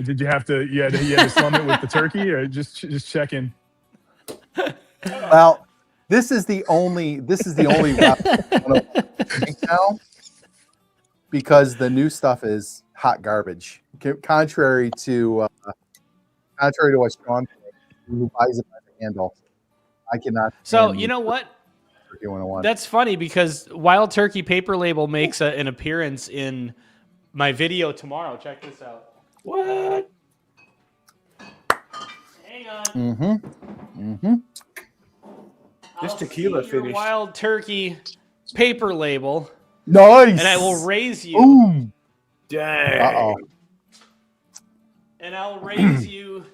Did you have to? You had to slum it with the turkey, or just checking? Well, this is the only right now, because the new stuff is hot garbage. Contrary to what Sean, who buys it by the handle, I cannot. So you know what? That's funny because Wild Turkey Paper Label makes an appearance in my video tomorrow. Check this out. What? Hang on. Mm-hmm. This tequila finished. Wild Turkey Paper Label. Nice. And I will raise you. Boom. Dang. Uh-oh. And I'll raise you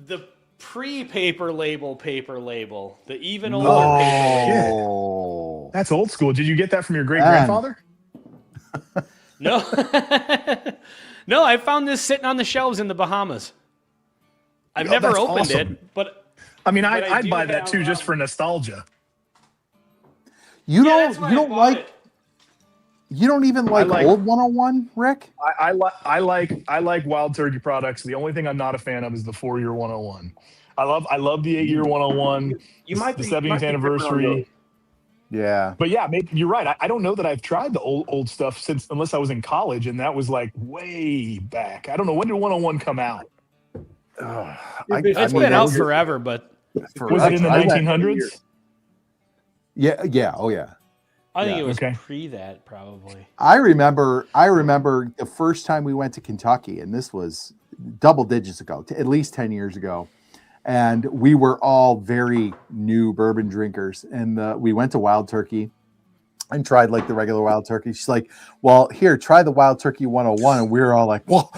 the pre-paper label, the even older paper label. Oh, That's old school. Did you get that from your great grandfather? No. No, I found this sitting on the shelves in the Bahamas. I've never opened awesome. it, but I mean, but I'd do buy that have, too, just for nostalgia. you that's don't why you I don't bought like it. you don't even like old 101, Rick? I like Wild Turkey products. The only thing I'm not a fan of is the 4-year 101. I love the 8-year 101. You might the be 70th anniversary. Yeah. But yeah, maybe you're right. I don't know that I've tried the old stuff unless I was in college, and that was like way back. I don't know, when did 101 come out? It's been out forever, but Was it in the 1900s? Yeah. Oh yeah. I think Yeah. it was Okay. pre that probably. I remember the first time we went to Kentucky, and this was double digits ago, at least 10 years ago. And we were all very new bourbon drinkers. And we went to Wild Turkey and tried like the regular Wild Turkey. She's like, well, here, try the Wild Turkey 101. And we were all like, whoa,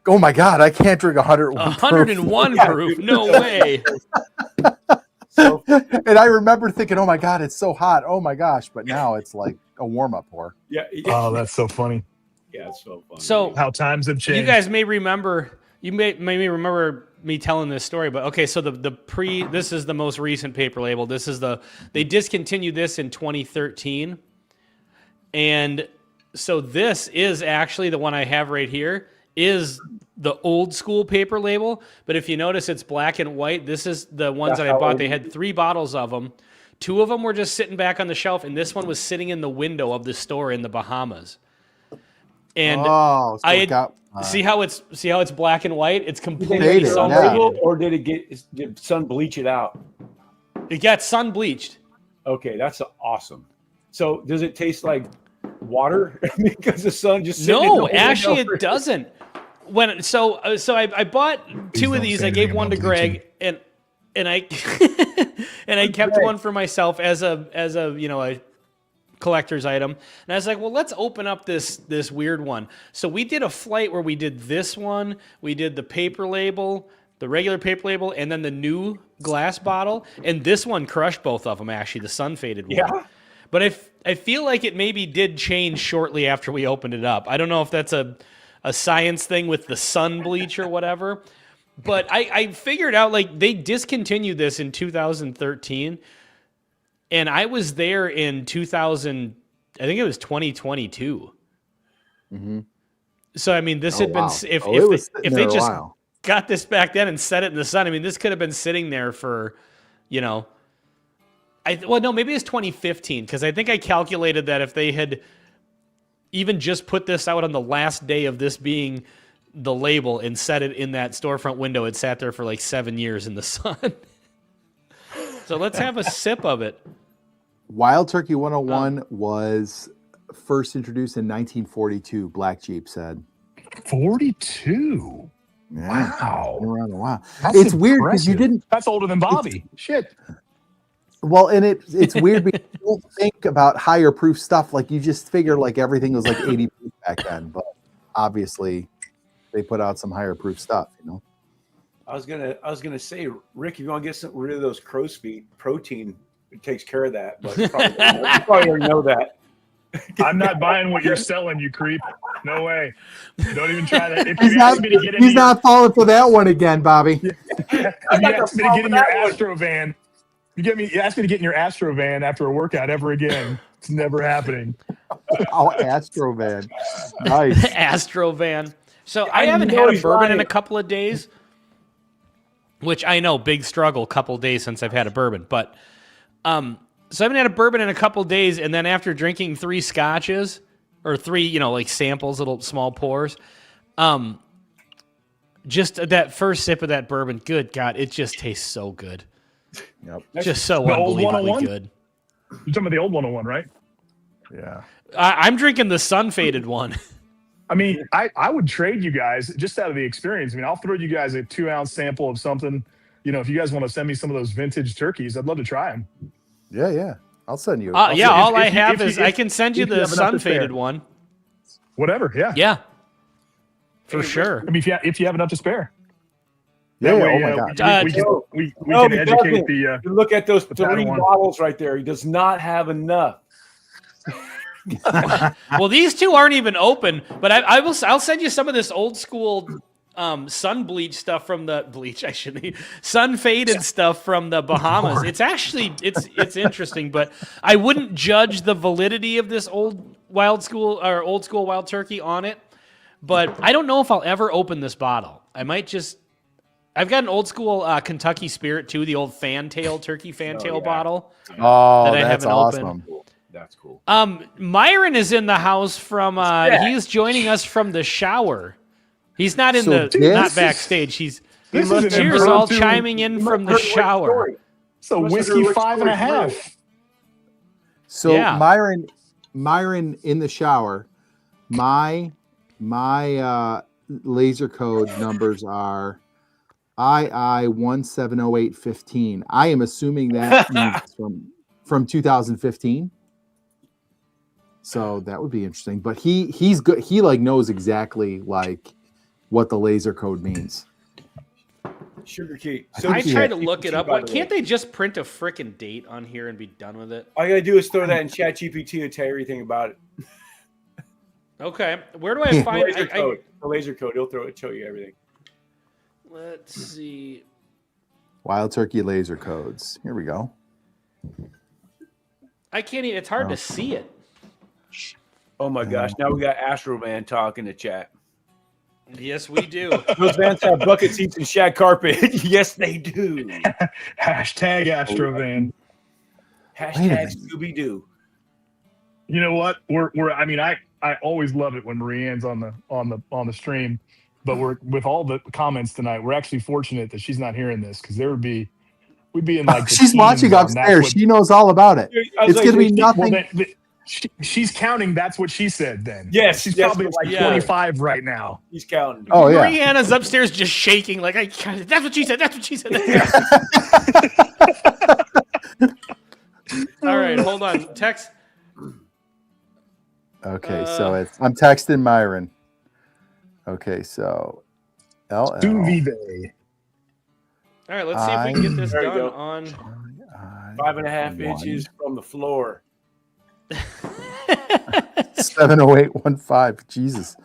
oh my God, I can't drink 101 proof. 101 proof. No way. And I remember thinking, oh my God, it's so hot. Oh my gosh. But now it's like a warm-up pour. Yeah. Oh, that's so funny. Yeah, it's so funny. So How times have changed. you guys may remember. You may remember me telling this story, but okay. So this is the most recent paper label. They discontinued this in 2013, and so this is actually the one I have right here. Is the old school paper label, but if you notice, it's black and white. This is the ones that I bought. They had 3 bottles of them. 2 of them were just sitting back on the shelf, and this one was sitting in the window of the store in the Bahamas. And see how it's black and white? It's completely Sun label, or did sun bleach it out? It got sun bleached. Okay, that's awesome. So does it taste like water because the sun just no, actually it doesn't. So I bought 2 of these. I gave one to Greg, and I and I kept one for myself as a a collector's item. And I was like, well, let's open up this weird one. So we did a flight where we did this one, we did the paper label, the regular paper label, and then the new glass bottle. And this one crushed both of them, actually, the sun faded one. Yeah. But I feel like it maybe did change shortly after we opened it up. I don't know if that's a science thing with the sun bleach or whatever. But I figured out, like, they discontinued this in 2013. And I was there in 2000, I think it was 2022. Mm-hmm. So, I mean, this had been, if they just got this back then and set it in the sun, I mean, this could have been sitting there for, no, maybe it's 2015, because I think I calculated that if they had even just put this out on the last day of this being the label and set it in that storefront window, it sat there for like 7 years in the sun. So let's have a sip of it. Wild Turkey 101 was first introduced in 1942, Black Jeep said. 42? Yeah. Wow. Been around a while. That's it's weird because you didn't. That's older than Bobby. Shit. Well, and it's weird because you don't think about higher proof stuff. Like, you just figure like everything was like 80 proof back then, but obviously they put out some higher proof stuff, I was gonna say, Rick, if you want to get rid of those crow's feet, protein, it takes care of that. But you probably already know that. I'm not buying what you're selling, you creep. No way. Don't even try that. If He's not falling for that one again, Bobby. You asked me to get in your Astro van. You asked me to get in your Astro van after a workout ever again. It's never happening. Oh, Astro Van. Nice. Astro Van. So I I haven't know had a he's bourbon in lying. a couple of days, which I know, big struggle, couple of days since I've had a bourbon. But so I haven't had a bourbon in a couple of days, and then after drinking 3 scotches or 3, like samples, little small pours, just that first sip of that bourbon, good God, it just tastes so good. Yep. Just so The old unbelievably 101? good. You're talking about the old 101, right? Yeah. I'm drinking the sun-faded one. I mean, I would trade you guys just out of the experience. I mean, I'll throw you guys a 2-ounce sample of something. If you guys want to send me some of those vintage turkeys, I'd love to try them. Yeah. I'll send you. Yeah, all I if you- have if you- is if- I can send you if you the have enough to sun-faded spare. one. Whatever, yeah. Yeah. For sure. I mean, if you have enough to spare. Yeah. That way, Oh my God. we No, can he educate doesn't. the. You look at those 3 Padawan. bottles right there. He does not have enough. Well, these 2 aren't even open, but I'll send you some of this old school sun bleach stuff from the bleach. I shouldn't sun faded stuff from the Bahamas. It's actually it's interesting, but I wouldn't judge the validity of this old school wild turkey on it. But I don't know if I'll ever open this bottle. I might just. I've got an old school Kentucky Spirit too, the old turkey fantail yeah. bottle. Oh, that I that's haven't awesome. opened. That's cool. Myron is in the house from. He's joining us from the shower. He's not in So not this- backstage. He's This is an cheers, all impromptu- chiming in from the shower. It's a whiskey 5.5. So Yeah. Myron in the shower. My laser code numbers are II170815. I am assuming that means from 2015. So that would be interesting. But he's good. He knows exactly what the laser code means. Sugar Key. I he tried had to look it up. by Why the can't way. they just print a frickin' date on here and be done with it? All you gotta do is throw that in ChatGPT and tell you everything about it. Okay, where do I find? Laser code. The laser code. He'll show you everything. Let's see. Wild turkey laser codes. Here we go. I can't even. It's hard to see it. Oh my gosh! Now we got Astro Man talking to chat. Yes, we do. Those vans have bucket seats and shag carpet. Yes, they do. Hashtag Astrovan. Hashtag Scooby Doo. You know what? I always love it when Marianne's on the stream, but with all the comments tonight, we're actually fortunate that she's not hearing this because we'd be in the She's teens watching on That's upstairs. What- She knows all about it. It's going to be nothing. Well, she's counting. That's what she said. Then Yes, she's yes, probably yes, like yeah. 25 right now. He's counting. Oh yeah. Mariana's upstairs just shaking like that's what she said. That's what she said. All right, hold on. Text. Okay, so I'm texting Myron. Okay, so LL. Duvive. All right, let's see if we can get this There you done go. on. 5.5 inches from the floor. 70815. Jesus.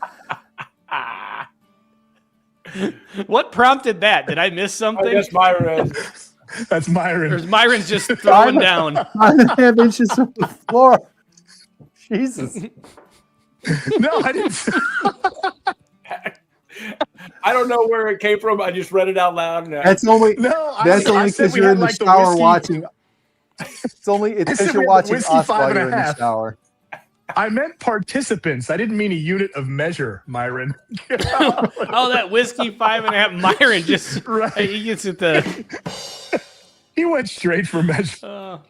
What prompted that? Did I miss Oh, something? that's Myra. That's Or Myron. is Myron's just throwing down? 5.5 inches from the floor. Jesus. No, I didn't. I don't know where it came from. I just read it out loud. That's only No, that's I only said because we you're had in the like the shower whiskey- watching. It's I because said you're we had the watching whiskey us while you're in the 5.5. shower. I meant participants. I didn't mean a unit of measure, Myron. Oh, that whiskey 5.5. Myron just Right. he gets at the. He went straight for measure.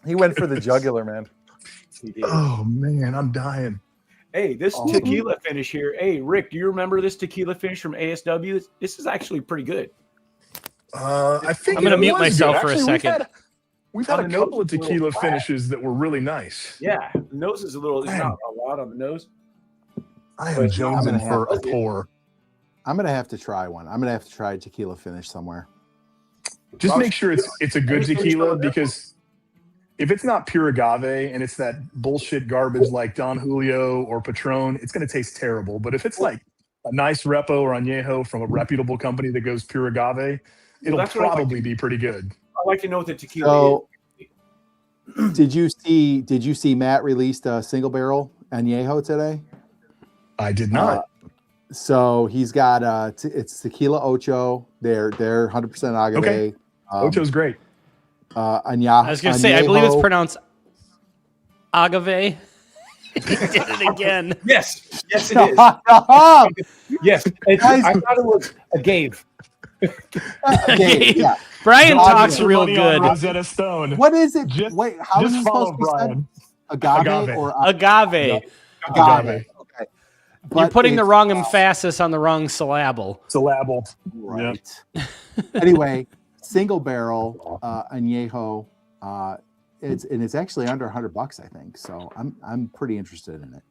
He went for the jugular, man. He did. Oh man, I'm dying. Hey, this tequila finish here. Hey, Rick, do you remember this tequila finish from ASW? This is actually pretty good. I think I'm gonna it mute was myself good. for a Actually, second. We've had On a the couple of nose, it's a tequila little flat. finishes that were really nice. Yeah, the nose is there's not a lot on the nose. I am But jonesing I'm gonna for a have to- pour. I'm gonna have to try one. I'm gonna have to try a tequila finish somewhere. Just make sure it's a good Anything tequila from there? because if it's not pure agave and it's that bullshit garbage like Don Julio or Patron, it's going to taste terrible. But if it's like a nice Repo or Añejo from a reputable company that goes pure agave, it'll that's what I like probably be pretty good. I like to know what the tequila So Did you see Matt released a single barrel añejo today? I did not. So he's got it's tequila ocho. They're 100% agave. Okay. Ocho's great. Añejo. I was going to say, I believe it's pronounced agave. He did it again. Yes, it is. Yes, Guys, I thought it was agave. Agave, yeah. Brian Drop talks your real money on good. Rosetta Stone. What is it? Just- Wait, how is just it follow supposed to be said? Brian. Agave, Agave. or Agave. agave? Okay. You're But putting the it's- wrong emphasis on the wrong syllable. Syllable. Right. Anyway, single barrel añejo. It's actually under $100, I think. So I'm pretty interested in it.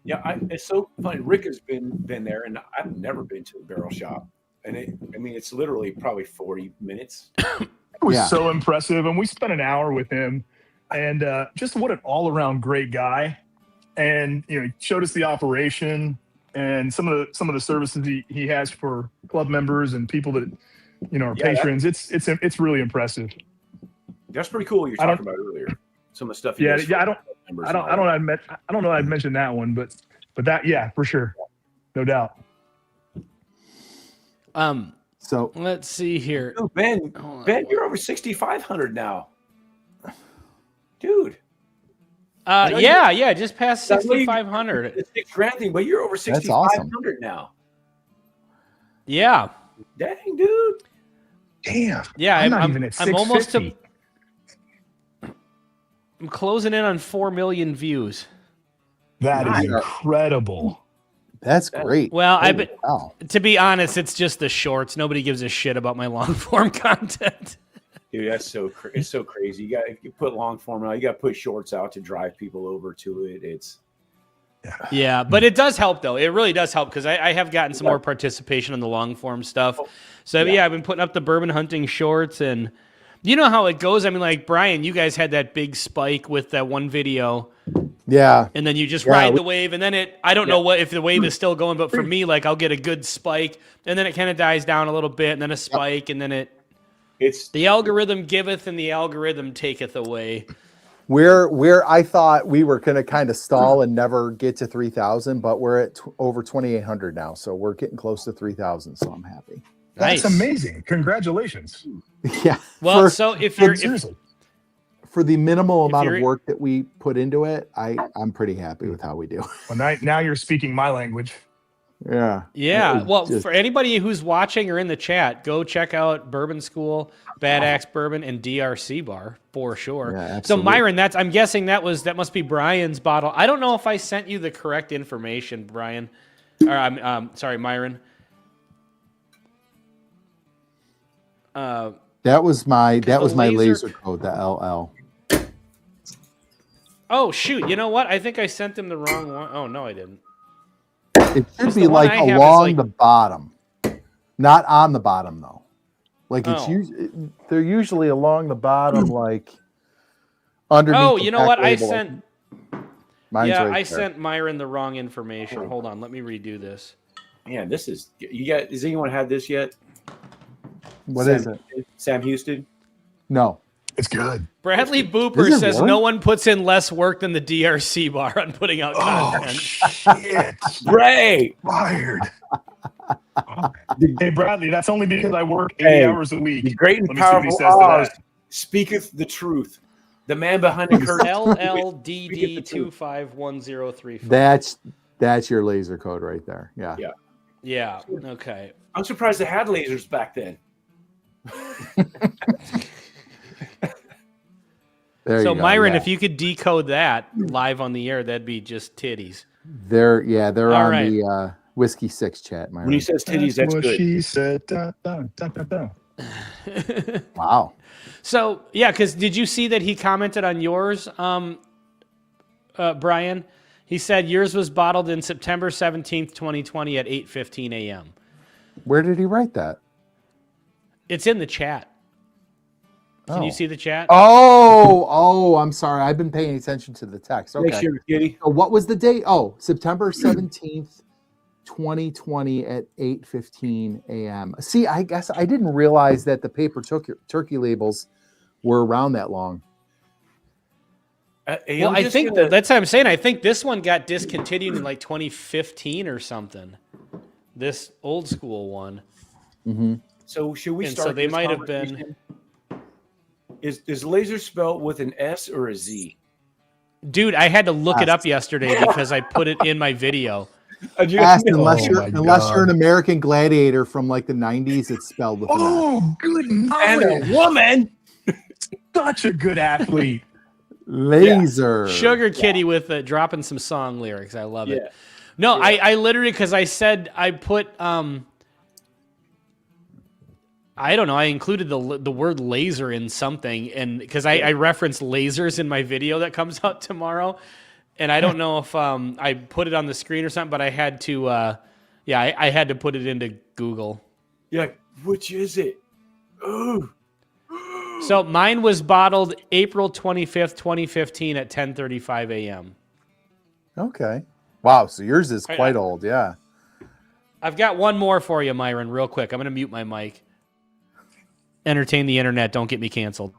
Yeah, it's so funny. Rick has been there, and I've never been to a barrel shop. And it's literally probably 40 minutes. It was Yeah. so impressive, and we spent an hour with him, and just what an all-around great guy. And he showed us the operation and some of the services he has for club members and people that are patrons. It's really impressive. That's pretty cool. You're talking about earlier. Some of the stuff. He does for I don't know. I'd mentioned that one, but that for sure, no doubt. So Let's see here. Oh, Ben, you're over 6,500 now, dude. Yeah, just past That's what you- 6,500. It's $6,000 thing, but you're over 6,500 now. Yeah, Dang, dude. Damn. yeah. I'm not even at I'm almost to. 650. I'm closing in on 4 million views. That is Nice. incredible. that's great. Well, Wow. to be honest, it's just the shorts. Nobody gives a shit about my long form content. Dude, that's it's so crazy. You put long form out, you got to put shorts out to drive people over to it. Yeah, but it does help though. It really does help because I have gotten some more participation on the long form stuff. So yeah, I've been putting up the bourbon hunting shorts, and you know how it goes. I mean, like Brian, you guys had that big spike with that one video, Yeah. and then you just Yeah, ride the wave, and then I don't know if the wave is still going, but for me, like I'll get a good spike, and then it kind of dies down a little bit, and then a spike, and then It's the algorithm giveth and the algorithm taketh away. Where I thought we were going to kind of stall and never get to 3,000, but we're at over 2,800 now, so we're getting close to 3,000. So I'm happy. That's Nice. amazing. Congratulations. Yeah. Well, so if you're Seriously. For the minimal amount of you're- work that we put into it, I'm pretty happy with how we do. Well, now you're speaking my language. Yeah. Yeah, It well, just- for anybody who's watching or in the chat, go check out Bourbon School, Bad Axe Bourbon, and DRC Bar for sure. Yeah, So absolutely. Myron, I'm guessing that must be Brian's bottle. I don't know if I sent you the correct information, Brian. Or I'm sorry, Myron. That was my laser- laser code, the LL. Oh shoot! You know what? I think I sent him the wrong one. Oh no, I didn't. It should be the one like I have is along like- the bottom, not on the bottom though. Like it's Oh. they're usually along the bottom, like underneath. Oh, the you know back what? I label. sent. Mine's Yeah, right I there. sent Myron the wrong information. Hold on, let me redo this. man, this is you got. Has anyone had this yet? What is it? Sam Houston. No. It's good. Bradley Booper Is it says really? no one puts in less work than the DRC bar on putting out Oh, content. shit. Ray. Fired. Hey, Bradley, that's only because I work 80 Hey, hours a week. The great and Let me see what he powerful says to Oz that. speaketh the truth. The man behind the curtain. LLDD 251035. That's your laser code right there. Yeah. Yeah. Yeah. Okay. I'm surprised they had lasers back then. There So you go. Myron, yeah. if you could decode that live on the air, that'd be just titties. they're All on right. the Whiskey 6 chat, Myron. When he says titties, that's what good. she said. Da, da, da, da, da. Wow. So yeah, because did you see that he commented on yours, Brian? He said yours was bottled in September 17th, 2020 at 8:15 a.m. Where did he write that? It's in the chat. Can you Oh. see the chat? Oh, I'm sorry. I've been paying attention to the text. Make Okay. sure, kitty. So what was the date? Oh, September 17th, 2020 at 8:15 a.m. See, I guess I didn't realize that the paper turkey labels were around that long. Well, I think that's what I'm saying. I think this one got discontinued in like 2015 or something. This old school one. Mm-hmm. So should we And start? so they this might have been. conversation? Is laser spelled with an S or a Z? Dude, I had to look it up yesterday because I put it in my video. Ask, unless Oh you're an American Gladiator from like the 90s, it's spelled with an S. Oh, good And knowledge. a woman. Such a good athlete. Laser. Sugar Kitty with dropping some song lyrics. I love it. Yeah. No, I literally, because I said I put I don't know. I included the word laser in something, and because I reference lasers in my video that comes out tomorrow, and I don't know if I put it on the screen or something, but I had to. I had to put it into Google. Yeah, which is it? Ooh. So mine was bottled April 25th, 2015 at 10:35 a.m. Okay. Wow. So yours is quite old. Yeah. I've got one more for you, Myron, real quick. I'm going to mute my mic. Entertain the internet. Don't get me canceled.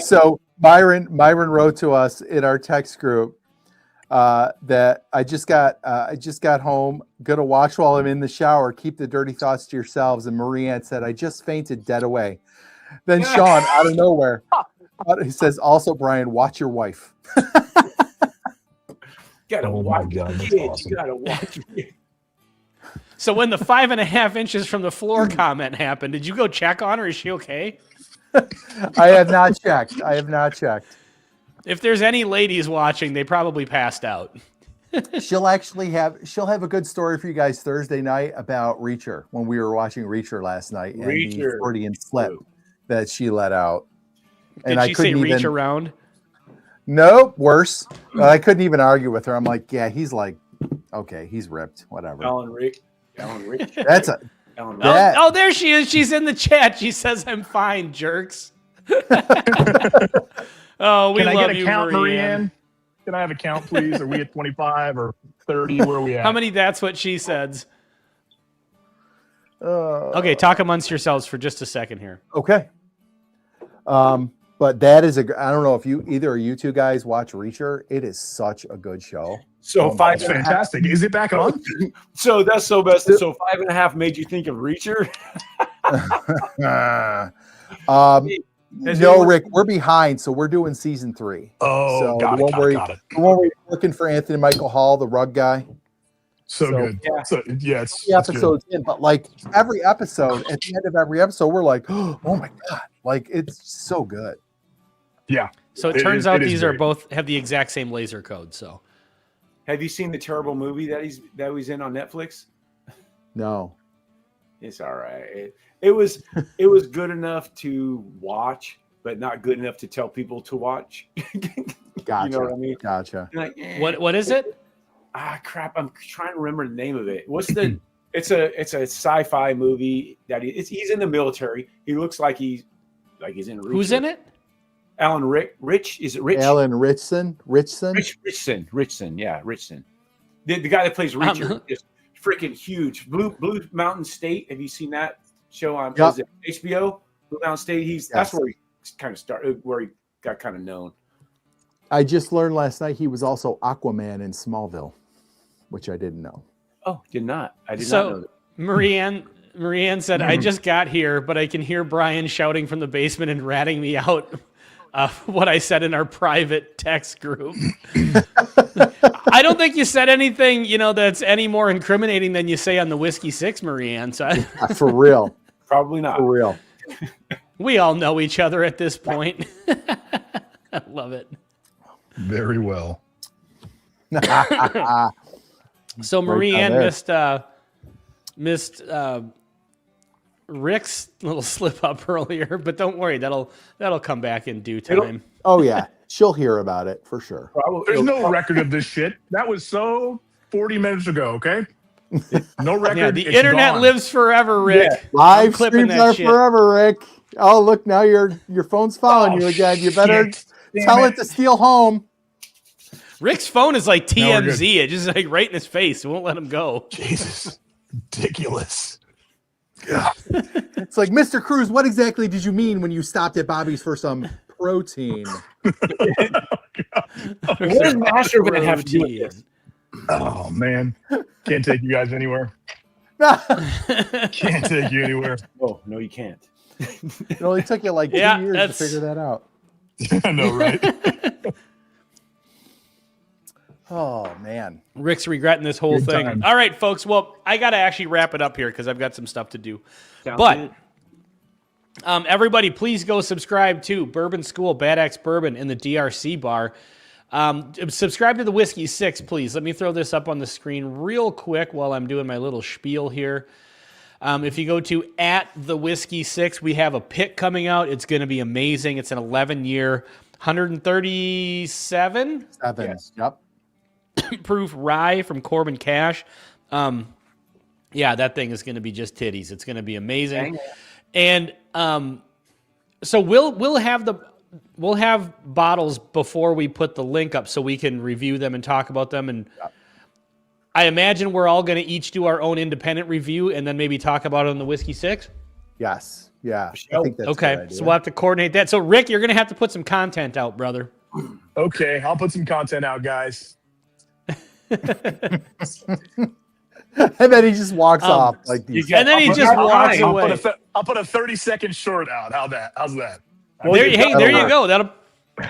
So Myron wrote to us in our text group that I just got home, gonna watch while I'm in the shower. Keep the dirty thoughts to yourselves. And Marie Ann said, I just fainted dead away. Then Sean, out of nowhere, he says, also Brian, watch your wife. Gotta watch your that's kids. awesome. You gotta watch your kids. So when the 5.5 inches from the floor comment happened, did you go check on her? Is she okay? I have not checked. If there's any ladies watching, they probably passed out. She'll have a good story for you guys Thursday night about Reacher when we were watching Reacher last night and the Freudian slip that she let out. Did she say reach around? Nope, worse. I couldn't even argue with her. I'm like, yeah, he's like, okay, he's ripped, whatever. Alan Rich. That's a Alan Rich. that, Oh, there she is. She's in the chat. She says, I'm fine, jerks. Oh, we Can I love get a you, count, Marie Marianne? Ann. Can I have a count, please? Are we at 25 or 30? Where are we at? How many? That's what she says. uh, Okay, talk amongst yourselves for just a second here. okay. But that is I don't know if either of you two guys watch Reacher. It is such a good show. So That's fantastic. Is it back on? So that's so best. So 5.5 made you think of Reacher? No, Rick, we're behind, so we're doing season 3. Oh, So got the one where it. The one where you're working for Anthony Michael Hall, the rug guy. So good. Yeah. So, yeah, it's The episodes in, but like every episode, at the end of every episode, we're like, oh my god, like it's so good. Yeah. So it It turns is- out it is these are great. both have the exact same laser code. So Have you seen the terrible movie that he's in on Netflix? No, It's all right. It was good enough to watch, but not good enough to tell people to watch. gotcha. You know what I mean? Gotcha. Like, what is it? Crap! I'm trying to remember the name of it. What's the? It's a sci-fi movie that he's in the military. He looks like he's in. Who's in it? Alan Rich. Is it Rich? Alan Richson. Richson. Yeah, Richson. The guy that plays Reacher is freaking huge. Blue Mountain State. Have you seen that show on Yep. is it HBO? Blue Mountain State. That's where he kind of started. Where he got kind of known. I just learned last night he was also Aquaman in Smallville, which I didn't know. Oh, did not. I did not know So that. Marie Ann said, I just got here, but I can hear Brian shouting from the basement and ratting me out what I said in our private text group. I don't think you said anything, that's any more incriminating than you say on the Whiskey 6, Marie Ann. So For real. Probably not. For real. we all know each other at this point. I love it. Very well. So Marie down Ann there. missed Rick's little slip up earlier, but don't worry, that'll come back in due time. Oh yeah, she'll hear about it for sure. There's no record of this shit. That was so 40 minutes ago, okay? No record. Yeah, the it's internet gone. lives forever, Rick. Yeah. Live clipping streams that are shit. forever, Rick. Oh look, now your phone's following you again. You better tell it to steal home. Rick's phone is like No, we're good. TMZ. It just like right in his face. It won't let him go. Jesus. Ridiculous. It's like, Mr. Cruz, what exactly did you mean when you stopped at Bobby's for some protein. What does Master Van have to do with this? Oh man, can't take you guys anywhere. Can't take you anywhere. Oh no, you can't. It only took you like 2 years to figure that out. I know, right? Oh man, Rick's regretting this whole Good thing. times. All right, folks. Well, I got to actually wrap it up here because I've got some stuff to do. Sounds But good. everybody, please go subscribe to Bourbon School Bad Axe Bourbon in the DRC bar. Subscribe to the Whiskey 6, please. Let me throw this up on the screen real quick while I'm doing my little spiel here. If you go to @the_Whiskey6, we have a pick coming out. It's going to be amazing. It's an 11-year, 137 7. Yep. proof rye from Corbin Cash. Yeah, that thing is going to be just titties. It's going to be amazing. And so we'll have bottles before we put the link up so we can review them and talk about them. And I imagine we're all going to each do our own independent review and then maybe talk about it on the Whiskey 6. Yes. Yeah. I think that's a Okay, good idea. so we'll have to coordinate that. So Rick, you're going to have to put some content out, brother. Okay, I'll put some content out, guys. And then he just walks off like these. And then he just walks away. I'll put a 30-second short out. How's that? Well, there you go. That'll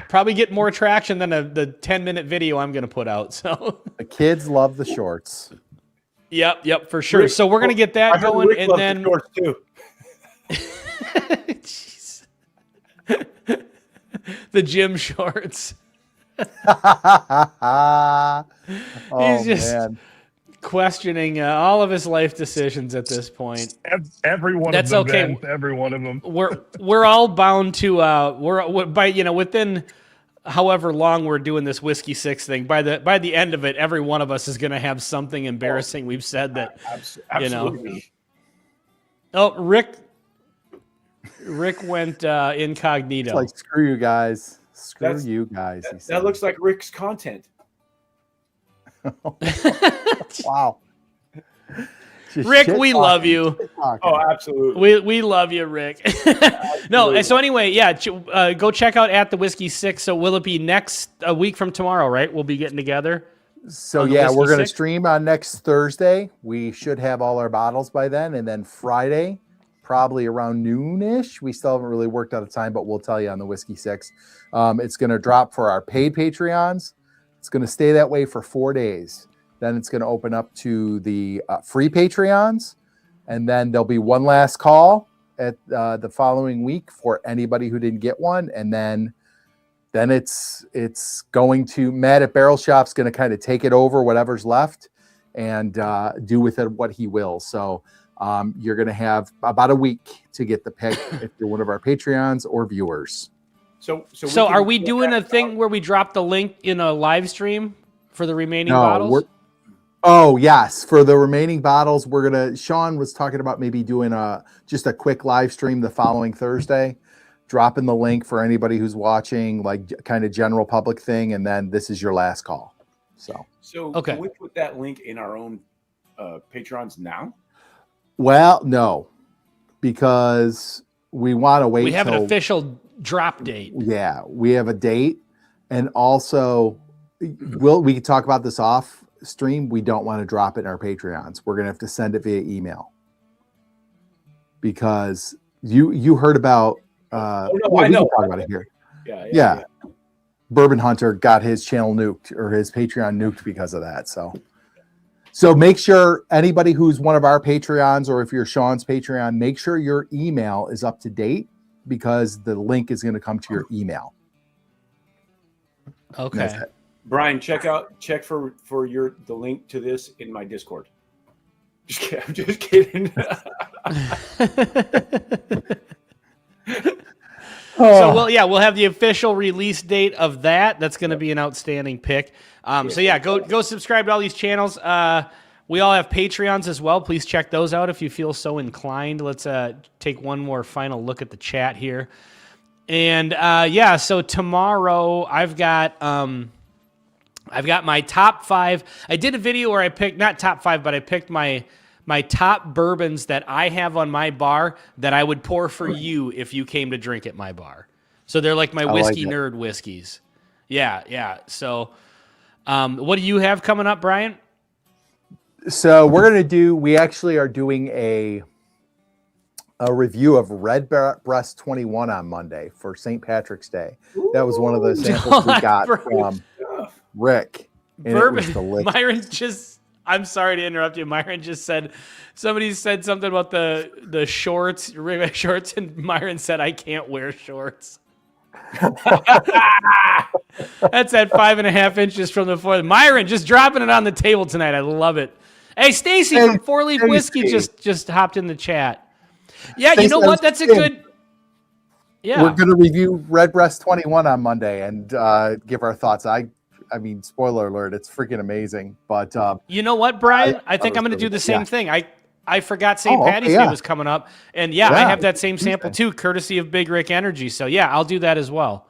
probably get more traction than the 10-minute video I'm going to put out. So The kids love the shorts. Yep, for sure. Rick, so we're going to get that going, Rick and loves then the shorts too. Jeez. The gym shorts. Oh, He's just man. questioning all of his life decisions at this point. Every one That's of them. okay. Ben, every one of them. We're all bound to we're by within however long we're doing this Whiskey 6 thing. By the end of it, every one of us is going to have something embarrassing we've said that Absolutely. Oh, Rick went incognito. It's like, screw you guys. Screw That's- you guys. he That said. looks like Rick's content. Wow. Just Rick, shit we talking, love you. shit talking. Oh, absolutely. We love you, Rick. No, so anyway, yeah, go check out @the Whiskey 6. So will it be a week from tomorrow, right? We'll be getting together. So on the yeah, Whiskey we're going to 6? stream on next Thursday. We should have all our bottles by then, and then Friday, probably around noonish. We still haven't really worked out a time, but we'll tell you on the Whiskey 6. It's going to drop for our paid Patreons. It's going to stay that way for 4 days. Then it's going to open up to the free Patreons, and then there'll be one last call at the following week for anybody who didn't get one, and then it's going to Matt at Barrel Shop's going to kind of take it over, whatever's left, and do with it what he will. So you're going to have about a week to get the pick if you're one of our Patreons or viewers. So Are we doing a thing where we drop the link in a live stream for the remaining bottles? Oh yes, for the remaining bottles, Sean was talking about maybe doing just a quick live stream the following Thursday, dropping the link for anybody who's watching, like kind of general public thing, and then this is your last call. So Okay. Can we put that link in our own Patrons now? well, no, because we want to wait. We have an till- official drop date. Yeah, we have a date, and also we can talk about this off stream. We don't want to drop it in our Patreons. We're gonna have to send it via email because you heard about. I we know. can talk about it here. Yeah. Bourbon Hunter got his channel nuked or his Patreon nuked because of that. So make sure anybody who's one of our Patreons or if you're Sean's Patreon, make sure your email is up to date because the link is going to come to your email. Okay. That's it. Brian, check for the link to this in my Discord. Just kidding. I'm just kidding. So we'll have the official release date of that. That's going to be an outstanding pick. So yeah, go subscribe to all these channels. We all have Patreons as well. Please check those out if you feel so inclined. Let's take one more final look at the chat here. And so tomorrow I've got my top 5. I did a video where I picked not top 5, but I picked my top bourbons that I have on my bar that I would pour for you if you came to drink at my bar. So they're like my I whiskey like it. nerd whiskeys. Yeah, yeah. So what do you have coming up, Brian? So we actually are doing a review of Redbreast 21 on Monday for St. Patrick's Day. That was one of the samples we got from Rick. And it was delicious. Myron I'm sorry to interrupt you. Myron just said, somebody said something about the shorts, rig shorts, and Myron said, I can't wear shorts. That's at 5.5 inches from the floor. Myron just dropping it on the table tonight. I love it. Hey, Stacy from Four Leaf Whiskey just hopped in the chat. Yeah, Stacey, you know what? That's a good. Yeah, we're going to review Redbreast 21 on Monday and give our thoughts. I mean, spoiler alert, it's freaking amazing. But you know what, Brian? I think I'm going to do the same thing. I forgot St. Patty's Day was coming up, and I have that same sample too, courtesy of Big Rick Energy. So yeah, I'll do that as well.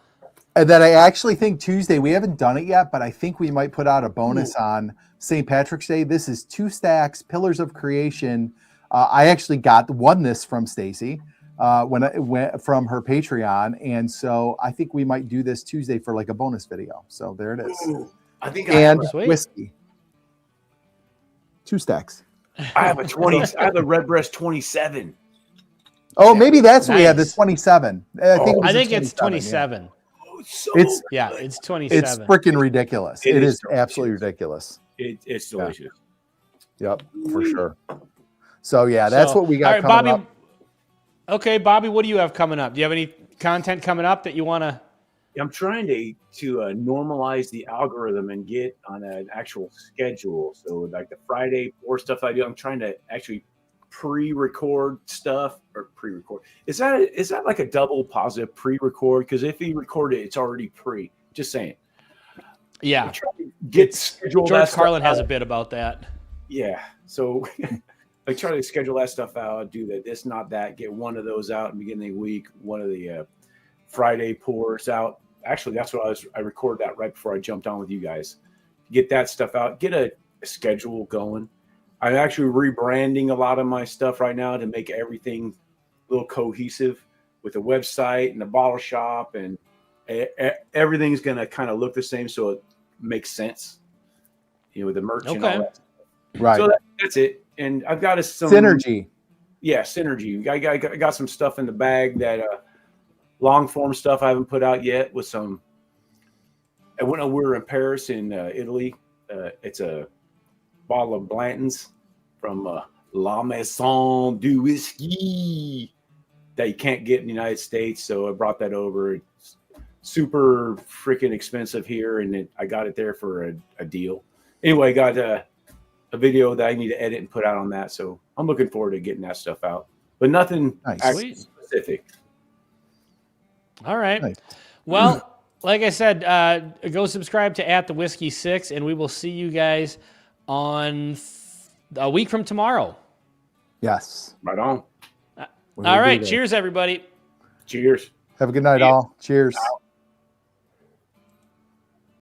And then I actually think Tuesday, we haven't done it yet, but I think we might put out a bonus on St. Patrick's Day. This is 2 stacks, Pillars of Creation. I actually won this from Stacy when it went from her Patreon, and so I think we might do this Tuesday for like a bonus video. So there it is. Ooh, I think and whiskey, 2 stacks. I have a Redbreast 27. Oh, maybe that's what we had. The 27. I think it's 27. Yeah. It's 27. It's freaking ridiculous. It is absolutely ridiculous. It's delicious. Yep, for sure. So that's what we got coming up. Okay, Bobby, what do you have coming up? Do you have any content coming up that you want to? I'm trying to normalize the algorithm and get on an actual schedule. So like the Friday or stuff I do, I'm trying to actually pre-record stuff or pre-record. Is that like a double positive pre-record? Because if you record it, it's already pre. Just saying. Yeah. Get scheduled. George Carlin has a bit about that. Yeah. So I try to schedule that stuff out, do this, not that, get one of those out in the beginning of the week, one of the Friday pours out. Actually, that's what I recorded that right before I jumped on with you guys. Get that stuff out, get a schedule going. I'm actually rebranding a lot of my stuff right now to make everything a little cohesive with the website and the bottle shop, and everything's going to kind of look the same so it makes sense, with the merch and all that. Right. So that's it. And I've got some synergy. Yeah, synergy. I got some stuff in the bag that long form stuff I haven't put out yet with some. And when we were in Paris in Italy, it's a bottle of Blanton's from La Maison du Whiskey that you can't get in the United States. So I brought that over. It's super freaking expensive here, and I got it there for a deal. Anyway, I got a video that I need to edit and put out on that. So I'm looking forward to getting that stuff out, but nothing specific. All right. Nice. Well, like I said, go subscribe to @thewhiskey6, and we will see you guys on a week from tomorrow. Yes. Right on. All right. Cheers, everybody. Cheers. Have a good night, all. Cheers.